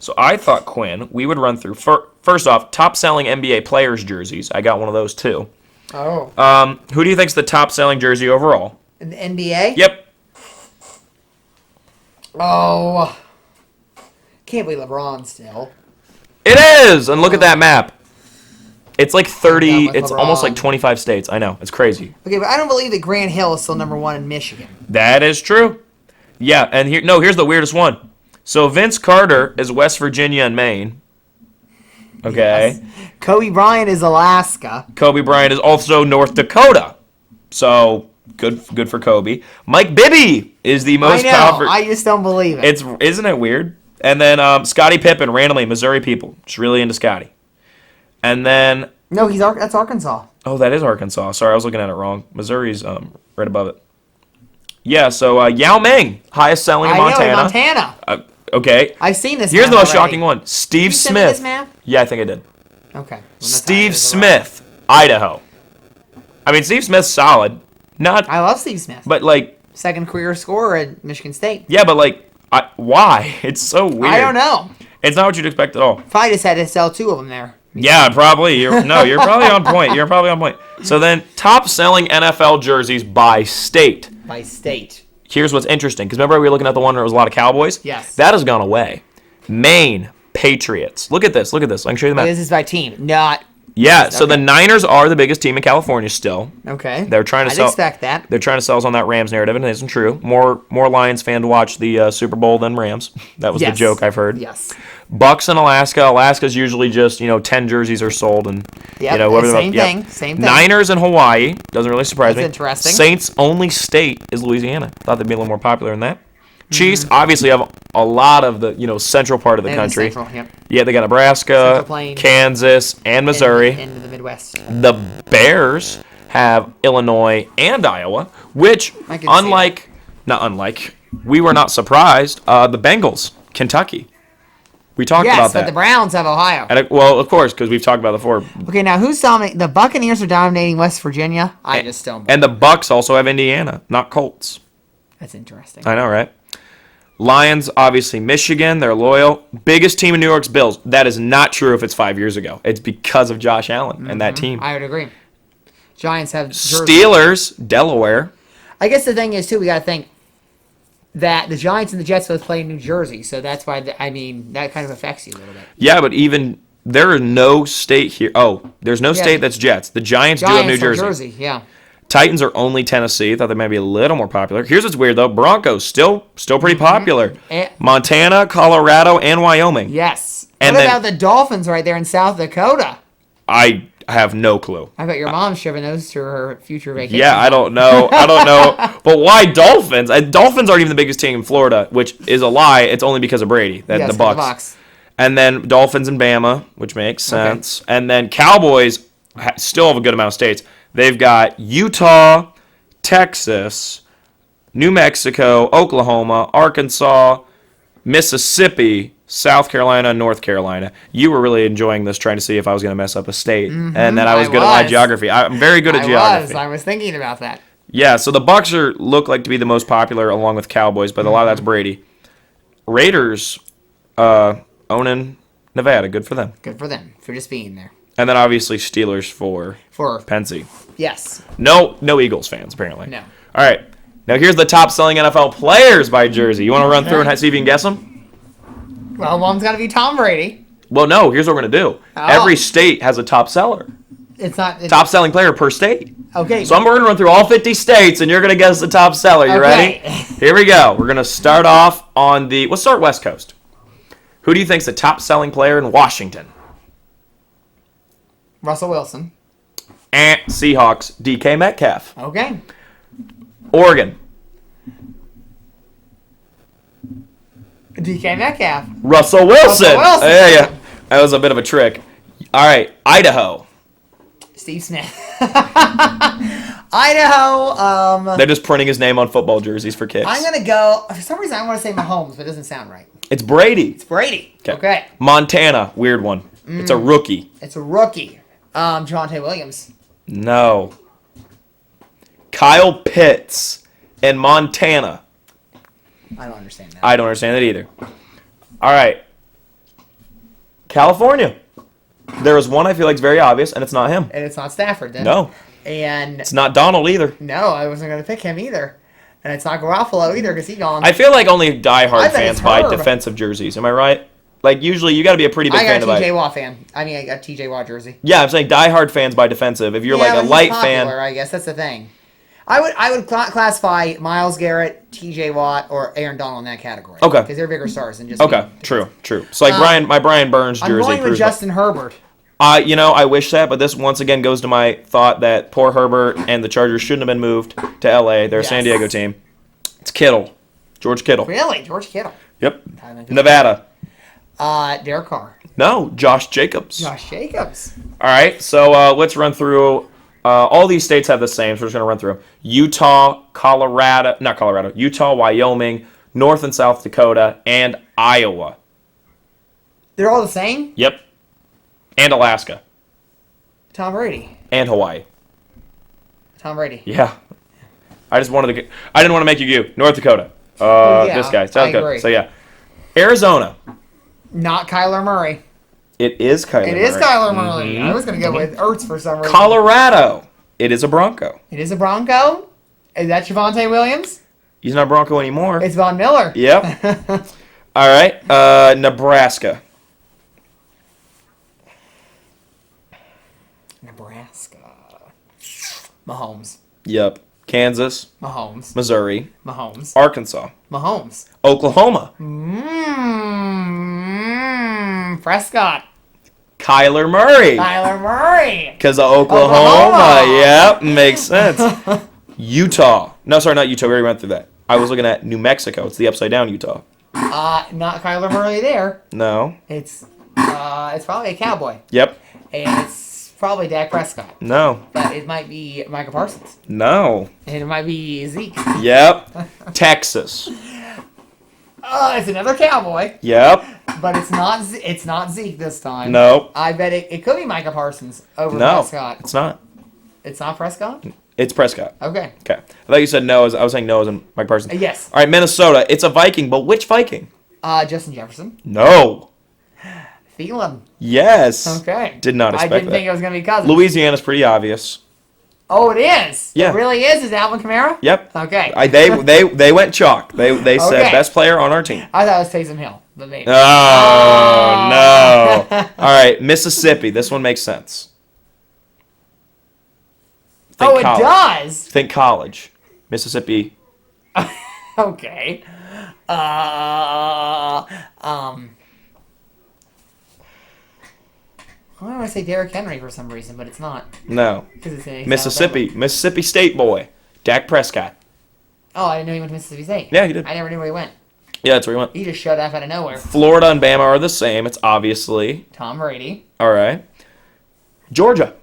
So I thought, Quinn, we would run through first off top selling NBA players jerseys. I got one of those too. Oh. Who do you think's the top selling jersey overall? In the NBA? Yep. Oh. Can't believe LeBron still. It is! And look at that map. It's like 30, it's LeBron. almost like 25 states. I know, it's crazy. Okay, but I don't believe that Grant Hill is still number 1 in Michigan. That is true. Yeah, and here's the weirdest one. So Vince Carter is West Virginia and Maine. Okay. Yes. Kobe Bryant is Alaska. Kobe Bryant is also North Dakota. So good for Kobe. Mike Bibby is the most powerful. I just don't believe it. Isn't it weird? And then Scottie Pippen, randomly, Missouri people. Just really into Scotty. And then... No, that's Arkansas. Oh, that is Arkansas. Sorry, I was looking at it wrong. Missouri's right above it. Yeah, so Yao Ming, highest selling in Montana. I know, in Montana. Okay. I've seen this. Here's the most already. shocking one. Steve Did you send me Smith. this map? Yeah, I think I did. Okay. Well, Steve Smith, Idaho. I mean, Steve Smith's solid. I love Steve Smith. But like... Second career scorer at Michigan State. Yeah, but like, why? It's so weird. I don't know. It's not what you'd expect at all. Probably just had to sell 2 of them there. Yeah, probably. You're probably on point. You're probably on point. So then, top selling NFL jerseys by state. By state. Here's what's interesting. Because remember we were looking at the one where it was a lot of Cowboys? Yes. That has gone away. Maine, Patriots. Look at this. I can show you the map. This is by team, not... Yeah, so the Niners are the biggest team in California still. Okay. They're trying to I'd sell. expect that. They're trying to sell us on that Rams narrative, and it isn't true. More Lions fan to watch the Super Bowl than Rams. That was the joke I've heard. Yes. Bucks in Alaska. Alaska's usually just 10 jerseys are sold, and whatever. Same thing. Niners in Hawaii doesn't really surprise me. That's interesting. Saints' only state is Louisiana. Thought they'd be a little more popular than that. Chiefs obviously have a lot of the central part of the country. Central, yep. Yeah, they got Nebraska, Kansas, and Missouri. Into the Midwest. The Bears have Illinois and Iowa, which we were not surprised. The Bengals, Kentucky. We talked about that. Yes, but the Browns have Ohio. Well, of course, because we've talked about it before. Okay, now who's dominating? The Buccaneers are dominating West Virginia. I just don't. And the Bucks also have Indiana, not Colts. That's interesting. I know, right? Lions, obviously Michigan. They're loyal. Biggest team in New York's Bills. That is not true if it's 5 years ago. It's because of Josh Allen and that team. I would agree. Giants have Steelers, Delaware. I guess the thing is, too, we got to think that the Giants and the Jets both play in New Jersey, so that's why, that kind of affects you a little bit. Yeah, but even there is no state here. Oh, there's no state that's Jets. The Giants do have New Jersey. Yeah. Titans are only Tennessee. Thought they might be a little more popular. Here's what's weird, though. Broncos, still pretty popular. Montana, Colorado, and Wyoming. Yes. And what about the Dolphins right there in South Dakota? I have no clue. I bet your mom's shipping those to her future vacation. Yeah, I don't know. But why Dolphins? Dolphins aren't even the biggest team in Florida, which is a lie. It's only because of Brady. The Bucks. And then Dolphins and Bama, which makes sense. Okay. And then Cowboys still have a good amount of states. They've got Utah, Texas, New Mexico, Oklahoma, Arkansas, Mississippi, South Carolina, and North Carolina. You were really enjoying this, trying to see if I was going to mess up a state. And then I was good at my geography. I'm very good at geography. I was thinking about that. Yeah, so the Bucks look like to be the most popular along with Cowboys, but a lot of that's Brady. Raiders owning Nevada. Good for them. Good for them for just being there. And then obviously Steelers for Pensy. Yes. No Eagles fans, apparently. No. All right. Now here's the top selling NFL players by jersey. You want to run through and see if you can guess them? Well, one's got to be Tom Brady. Well, no. Here's what we're gonna do. Oh. Every state has a top seller. It's not Top selling player per state. Okay. So we're gonna run through all 50 states, and you're gonna guess the top seller. You ready? Here we go. We're gonna start off on the. Let's start West Coast. Who do you think's the top selling player in Washington? Russell Wilson. Seahawks. DK Metcalf. Okay. Oregon. DK Metcalf. Russell Wilson. Russell Wilson. Yeah. That was a bit of a trick. All right. Idaho. Steve Smith. Idaho. They're just printing his name on football jerseys for kicks. I'm going to go. For some reason, I want to say Mahomes, but it doesn't sound right. It's Brady. It's Brady. Okay. Montana. Weird one. It's a rookie. It's a rookie. Javonte Williams. No. Kyle Pitts in Montana. I don't understand that. I don't understand that either. All right. California. There is one I feel like is very obvious, and it's not him. And it's not Stafford, then. No. And It's not Donald either. no, I wasn't going to pick him either. And it's not Garofalo either because he's gone. I feel like only diehard I bet fans it's buy Herb. defensive jerseys. Am I right? Like, usually you got to be a pretty big I fan got to a buy. TJ Watt fan. I got a TJ Watt jersey. Yeah, I'm saying diehard fans buy defensive. If you're Yeah, like but a he's light popular, fan. I guess that's the thing. I would classify Myles Garrett, TJ Watt, or Aaron Donald in that category. Okay. Because they're bigger stars than just Okay, me. true. It's like my Brian Burns I'm jersey. going with proves Justin Herbert. I wish that, but this once again goes to my thought that poor Herbert and the Chargers shouldn't have been moved to LA. They're a San Yes. Diego team. It's Kittle. George Kittle. Really? George Kittle. Yep. Nevada. Derek Carr. No, Josh Jacobs. Josh Jacobs. All right, so let's run through. All these states have the same, so we're just going to run through them. Utah, Utah, Wyoming, North and South Dakota, and Iowa. They're all the same? Yep. And Alaska. Tom Brady. And Hawaii. Tom Brady. Yeah. I didn't want to make you go. North Dakota. Yeah, This guy. South I Dakota. agree. So, yeah. Arizona. Not Kyler Murray. It is Kyler It Murray. is Kyler Murray. I was going to go with Ertz for some reason. Colorado. It is a Bronco. It is a Bronco. Is that Javonte Williams? He's not Bronco anymore. It's Von Miller. Yep. All right. Nebraska. Nebraska. Mahomes. Yep. Kansas. Mahomes. Missouri. Mahomes. Arkansas. Mahomes. Oklahoma. Prescott. Kyler Murray. Kyler Murray. Because of Oklahoma. Yep. Makes sense. Utah. No, sorry, not Utah. We already went through that. I was looking at New Mexico. It's the upside down Utah. Not Kyler Murray there. No. It's probably a Cowboy. Yep. And it's probably Dak Prescott. No. But it might be Micah Parsons. No. And it might be Zeke. Yep. Texas. It's another Cowboy. Yep. But it's not Zeke this time. No. I bet it could be Micah Parsons over No. Prescott. It's not. It's not Prescott? It's Prescott. Okay. Okay. I thought you said no. I was saying no as in Mike Parsons. Yes. All right, Minnesota. It's a Viking, but which Viking? Justin Jefferson. No. Thielen. Yes. Okay. Did not expect I didn't that. think it was going to be Cousins. Louisiana's pretty obvious. Oh, it is? Yeah. It really is? Is it Alvin Kamara? Yep. Okay. They went chalk. They said Okay. best player on our team. I thought it was Taysom Hill, but maybe. Oh, no. All right, Mississippi. This one makes sense. Think it college. does? Think college. Mississippi. Okay. I want to say Derrick Henry for some reason, but it's not. No. 'Cause it's in Mississippi. Mississippi State boy. Dak Prescott. Oh, I didn't know he went to Mississippi State. Yeah, he did. I never knew where he went. Yeah, that's where he went. He just showed up out of nowhere. Florida and Bama are the same. It's obviously. Tom Brady. All right. Georgia.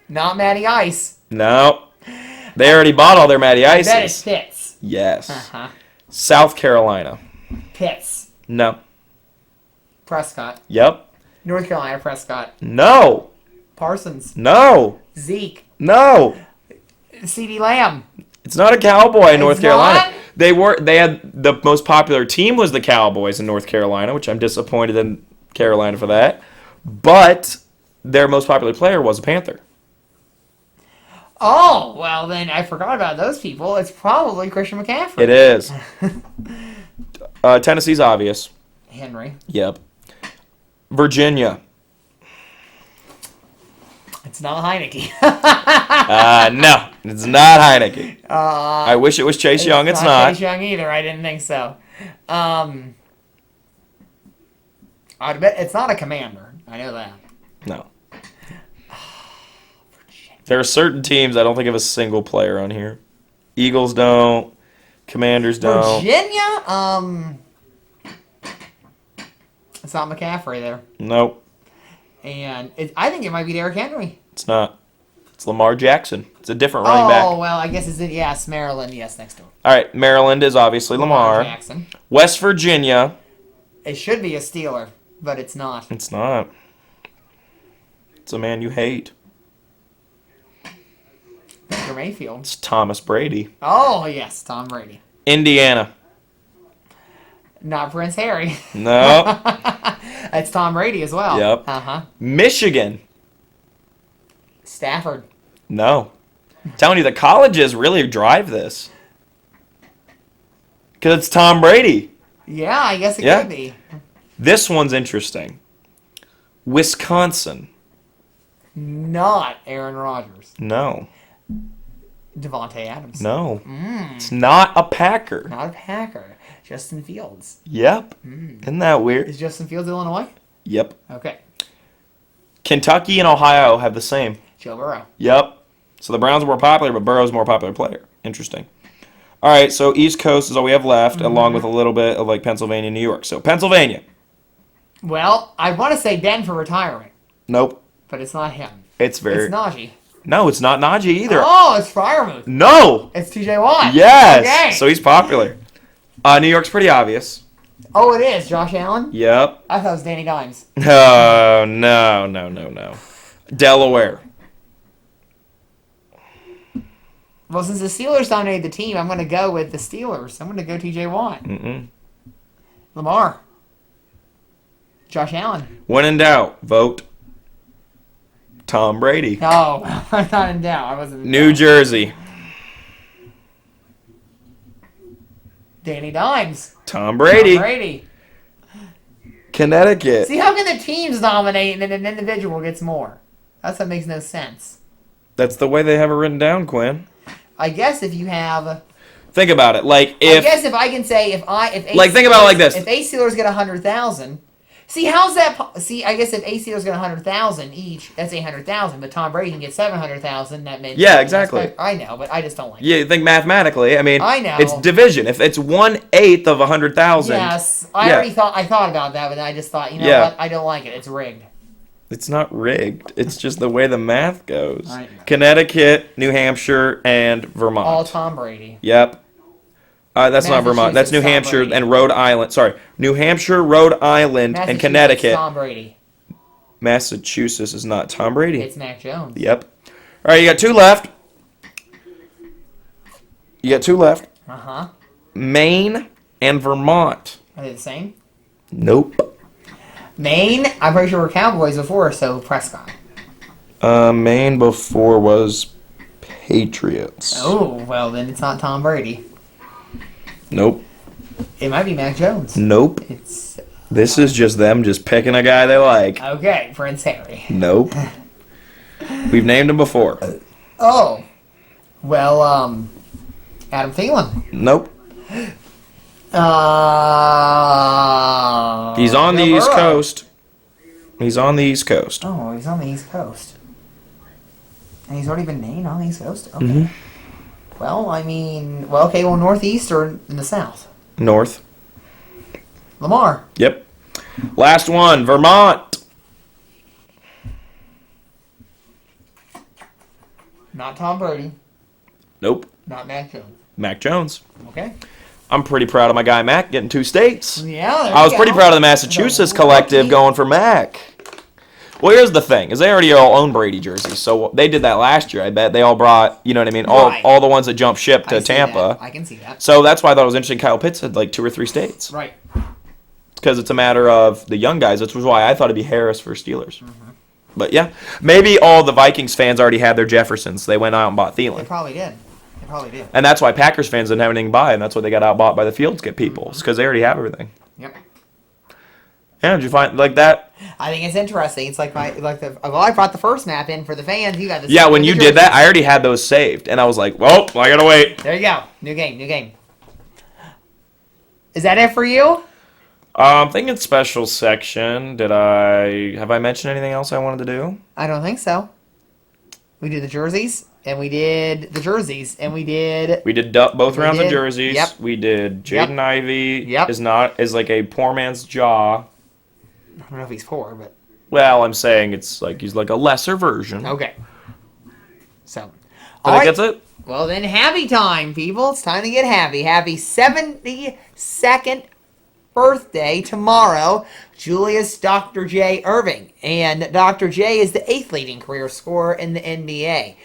Not Matty Ice. No. They already bought all their Matty I bet it's Ices. Pitts. Yes. Uh-huh. South Carolina. Pitts. No. Prescott. Yep. North Carolina Prescott. No. Parsons. No. Zeke. No. CeeDee Lamb. It's not a Cowboy in North It's Carolina. not? They had the most popular team was the Cowboys in North Carolina, which I'm disappointed in Carolina for that. But their most popular player was a Panther. Oh, well then I forgot about those people. It's probably Christian McCaffrey. It is. Tennessee's obvious. Henry. Yep. Virginia. It's not Heineke. No, it's not Heineke. I wish it was Chase Young. It's not. Chase Young either. I didn't think so. I'd bet it's not a Commander. I know that. No. There are certain teams I don't think of a single player on here. Eagles don't. Commanders don't. Virginia? It's not McCaffrey there. Nope. And I think it might be Derrick Henry. It's not. It's Lamar Jackson. It's a different running back. Oh, well, I guess it's Maryland. Yes, next door. All right, Maryland is obviously Lamar. Jackson. West Virginia. It should be a Steeler, but it's not. It's not. It's a man you hate. Baker Mayfield. It's Thomas Brady. Oh, yes, Tom Brady. Indiana. Not Prince Harry. No. It's Tom Brady as well. Yep. Uh-huh. Michigan. Stafford. No. I'm telling you, the colleges really drive this. Because it's Tom Brady. Yeah, I guess it Yeah. could be. This one's interesting. Wisconsin. Not Aaron Rodgers. No. Devontae Adams. No. It's not a Packer. Not a Packer. Justin Fields. Yep. Isn't that weird? Is Justin Fields Illinois? Yep. Okay. Kentucky and Ohio have the same. Joe Burrow. Yep. So the Browns are more popular, but Burrow's a more popular player. Interesting. All right, so East Coast is all we have left, along with a little bit of like Pennsylvania, New York. So Pennsylvania. Well, I want to say Denver retiring, Nope. but it's not him. It's very. It's Najee. No, it's not Najee either. Oh, it's Fryermuth. No. It's TJ Watt. Yes. Okay. So he's popular. New York's pretty obvious. Oh, it is Josh Allen. Yep. I thought it was Danny Dimes. Oh, no. Delaware. Well, since the Steelers dominated the team, I'm going to go with the Steelers. I'm going to go TJ Watt. Lamar. Josh Allen. When in doubt, vote Tom Brady. No, I'm not in doubt. I wasn't in New doubt. Jersey. Danny Dimes. Tom Brady. Tom Brady. Connecticut. See, how can the teams nominate and then an individual gets more? That's what makes no sense. That's the way they have it written down, Quinn. I guess if you have... Think about it. Like I if guess if I can say if think about it like this. If 8 Steelers get 100,000, see how's that? See, I guess if 8 Steelers get 100,000 each, that's 800,000. But Tom Brady can get 700,000. That means Yeah, exactly. I know, but I just don't like. you think mathematically, I mean, I know. it's division. If it's 1/8 of 100,000, Yes, I Yeah. already thought about that, but I just thought, you know Yeah. what? I don't like it. It's rigged. it's not rigged. It's just the way the math goes. I know. Connecticut, New Hampshire, and Vermont. All Tom Brady. Yep. That's not Vermont. That's New Massachusetts, Tom Hampshire Brady. and Rhode Island. Sorry, New Hampshire, Rhode Island, and Massachusetts, Connecticut. Tom Brady. Massachusetts is not Tom Brady. It's Mac Jones. Yep. All right, you got two left. Maine and Vermont. Are they the same? Nope. Maine, I'm pretty sure we're Cowboys before, so Prescott. Maine before was Patriots. Oh, well, then it's not Tom Brady. Nope. It might be Mac Jones. Nope. It's This is just them just picking a guy they like. okay, Prince Harry. Nope. We've named him before. Oh, well, Adam Thielen. Nope. He's on the Joe East Burrow. Coast. He's on the East Coast. Oh, he's on the East Coast, and he's already been named on the East Coast. Okay. Mhm. Well, I mean, Northeast or in the South? North. Lamar. Yep. Last one, Vermont. Not Tom Brady. Nope. Not Mac Jones. Mac Jones. Okay. I'm pretty proud of my guy Mac getting 2 states. Yeah. There I was you pretty go. proud of the Massachusetts The collective rookie. going for Mac. Well, here's the thing: is they already all own Brady jerseys, so they did that last year. I bet they all brought, you know what I mean, Right. all the ones that jumped ship I to see Tampa. that. I can see that. So that's why I thought it was interesting. Kyle Pitts had like 2 or 3 states Right. because it's a matter of the young guys. Which was why I thought it'd be Harris for Steelers. But yeah, maybe all the Vikings fans already had their Jeffersons. They went out and bought They Thielen. probably did. They probably did. And that's why Packers fans didn't have anything to buy, and that's why they got outbought by the Fields get people. It's because they already have everything. Yep. Yeah, did you find like that? I think it's interesting. It's like I brought the first map in for the fans. You got the Yeah, when you did that, I already had those saved, and I was like, well, I gotta wait. There you go. New game. Is that it for you? I'm thinking special section. Have I mentioned anything else I wanted to do? I don't think so. We did the jerseys, and we did both rounds of did- jerseys. yep. We did Yep. Jaden Ivey Yep. is like a poor man's jaw. I don't know if he's poor, but Well, I'm saying it's like he's like a lesser version. okay. So, I think that's it. Well, then, happy time, people. It's time to get happy. Happy 72nd birthday tomorrow, Julius Dr. J. Irving. And Dr. J is the 8th leading career scorer in the NBA.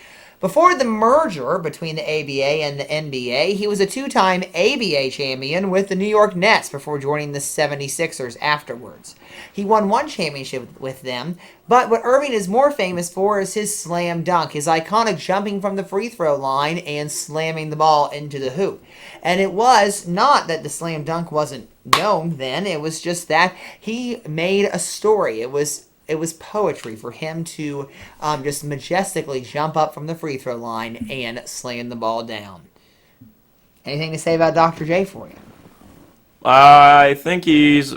Before the merger between the ABA and the NBA, he was a two-time ABA champion with the New York Nets before joining the 76ers afterwards. He won one championship with them, but what Irving is more famous for is his slam dunk, his iconic jumping from the free throw line and slamming the ball into the hoop. And it was not that the slam dunk wasn't known then, it was just that he made a story. It was poetry for him to just majestically jump up from the free throw line and slam the ball down. Anything to say about Dr. J for you? I think he's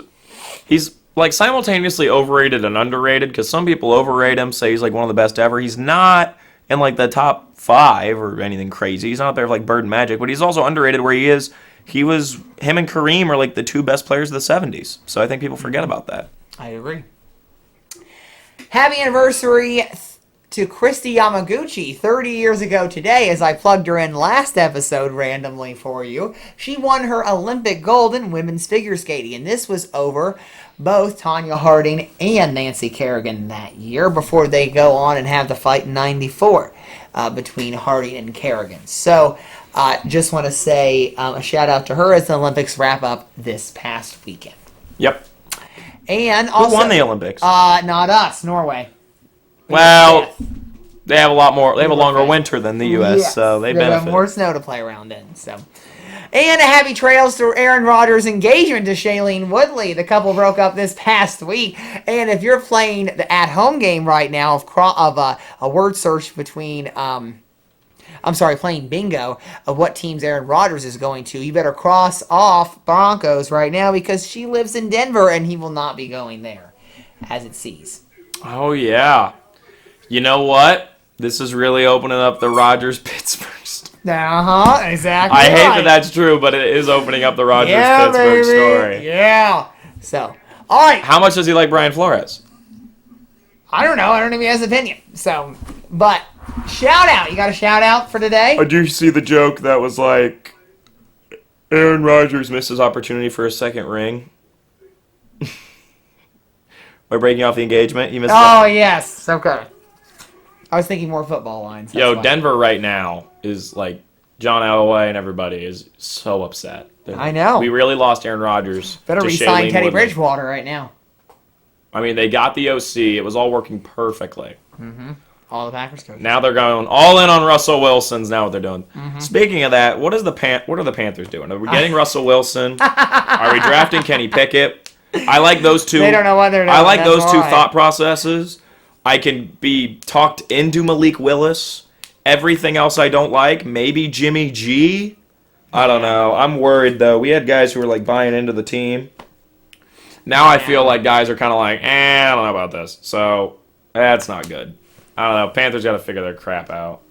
like simultaneously overrated and underrated because some people overrate him, say he's like one of the best ever. He's not in like the top 5 or anything crazy. He's not there like Bird and Magic, but he's also underrated where he is. Him and Kareem are like the 2 best players of the 70s. So I think people forget about that. I agree. Happy anniversary to Christy Yamaguchi. 30 years ago today, as I plugged her in last episode randomly for you, she won her Olympic gold in women's figure skating, and this was over both Tanya Harding and Nancy Kerrigan that year before they go on and have the fight in 94 between Harding and Kerrigan. So just want to say a shout out to her as the Olympics wrap up this past weekend. Yep. And also, Who won the Olympics? Not us, Norway. Well, Fifth. they have a lot more. They have a longer fifth. winter than the U.S., Yes, so they have benefit. more snow to play around in. So, and a happy trails to Aaron Rodgers' engagement to Shailene Woodley. The couple broke up this past week. And if you're playing the at-home game right now of a word search between playing bingo of what teams Aaron Rodgers is going to, you better cross off Broncos right now because she lives in Denver and he will not be going there, as it sees. Oh, yeah. You know what? This is really opening up the Rodgers-Pittsburgh story. Exactly. I hate right. that that's true, but it is opening up the Yeah, Rodgers-Pittsburgh baby. story. Yeah. So, all right. How much does he like Brian Flores? I don't know. I don't know if he has an opinion. So, but shout out. You got a shout out for today? I do see the joke that was like, Aaron Rodgers missed his opportunity for a second ring. By breaking off the engagement. He missed Oh, yes. Okay. I was thinking more football lines. Yo, That's why. Denver right now is like, John Elway and everybody is so upset. I know. We really lost Aaron Rodgers. Better to re-sign Shailene Teddy Woodley. Bridgewater right now. I mean, they got the OC. It was all working perfectly. All the Packers coaches. Now they're going all in on Russell Wilson's now what they're doing. Speaking of that, what are the Panthers doing? Are we getting Russell Wilson? Are we drafting Kenny Pickett? I like those two. They don't know what they're doing. I like That's those two why. thought processes. I can be talked into Malik Willis. Everything else I don't like. Maybe Jimmy G. I don't know. I'm worried though. We had guys who were like buying into the team. Now I feel like guys are kind of like, I don't know about this. So that's not good. I don't know. Panthers got to figure their crap out.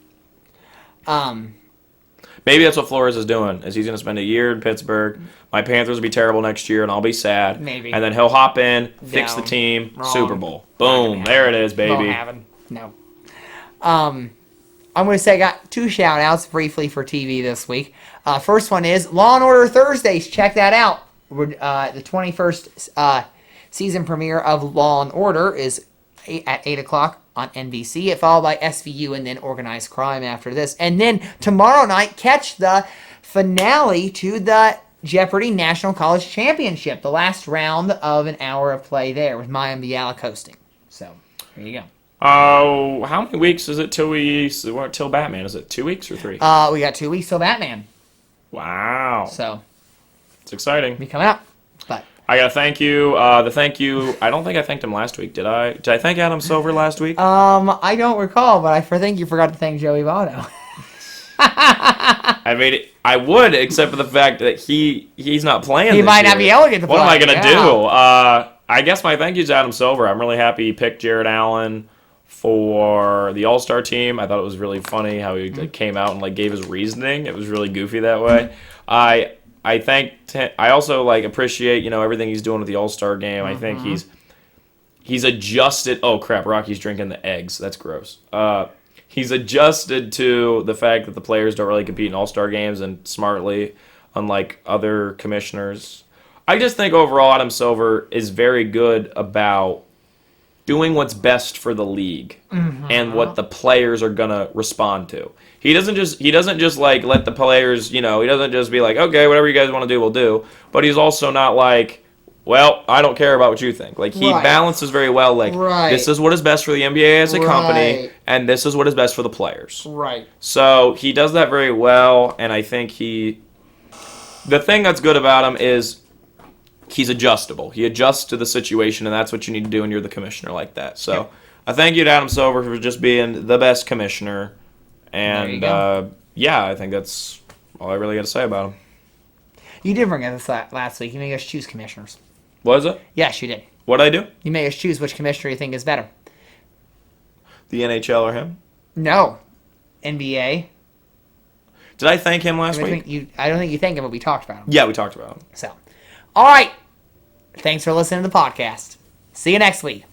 Maybe that's what Flores is doing. Is he's going to spend a year in Pittsburgh. My Panthers will be terrible next year, and I'll be sad. Maybe. And then he'll hop in, fix the Down. team, Wrong. Super Bowl. Boom. There it is, baby. Won't happen. No. I'm going to say I got 2 shout-outs briefly for TV this week. First one is Law & Order Thursdays. Check that out. The 21st season premiere of Law & Order is at 8 o'clock on NBC, followed by SVU and then Organized Crime after this. And then tomorrow night, catch the finale to the Jeopardy! National College Championship, the last round of an hour of play there with Mayim Bialik hosting. So, there you go. How many weeks is it till Batman? Is it 2 weeks or 3? We got 2 weeks till Batman. Wow. So, It's exciting. be coming up. But I gotta thank you. The thank you. I don't think I thanked him last week. Did I? Did I thank Adam Silver last week? I don't recall, but I think you forgot to thank Joey Votto. I made it. I would, except for the fact that he's not playing. He this might not year. be able to get the What am I play, gonna do? I guess my thank you to Adam Silver. I'm really happy he picked Jared Allen for the All-Star team. I thought it was really funny how he came out and gave his reasoning. It was really goofy that way. I thanked him. I also appreciate everything he's doing with the All-Star game. I think he's adjusted. Oh crap! Rocky's drinking the eggs. That's gross. He's adjusted to the fact that the players don't really compete in All-Star games, and smartly, unlike other commissioners. I just think overall Adam Silver is very good about doing what's best for the league and what the players are gonna respond to. He doesn't just let the players, he doesn't just be like, okay, whatever you guys want to do, we'll do. But he's also not like, well, I don't care about what you think. He balances very well. This is what is best for the NBA as a company, and this is what is best for the players. Right. So he does that very well, and I think the thing that's good about him is he's adjustable. He adjusts to the situation, and that's what you need to do when you're the commissioner like that. So I thank you to Adam Silver for just being the best commissioner. And, I think that's all I really got to say about him. You did bring us last week. You made us choose commissioners. Was it? Yes, you did. What'd I do? You made us choose which commissioner you think is better. The NHL or him? No. NBA. Did I thank him last week? I don't think you thanked him, but we talked about him. Yeah, we talked about him. So, all right. Thanks for listening to the podcast. See you next week.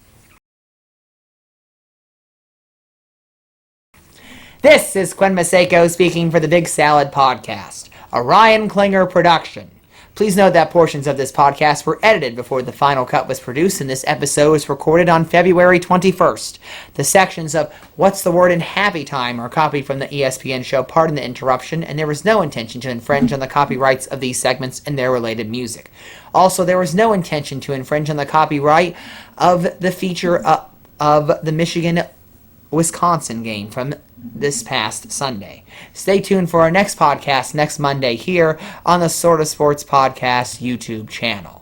This is Quinn Maseko speaking for the Big Salad Podcast, a Ryan Klinger production. Please note that portions of this podcast were edited before the final cut was produced, and this episode was recorded on February 21st. The sections of What's the Word in Happy Time are copied from the ESPN show Pardon the Interruption, and there was no intention to infringe on the copyrights of these segments and their related music. Also, there was no intention to infringe on the copyright of the feature of the Michigan-Wisconsin game from this past Sunday. Stay tuned for our next podcast next Monday here on the Sorta Sports Podcast YouTube channel.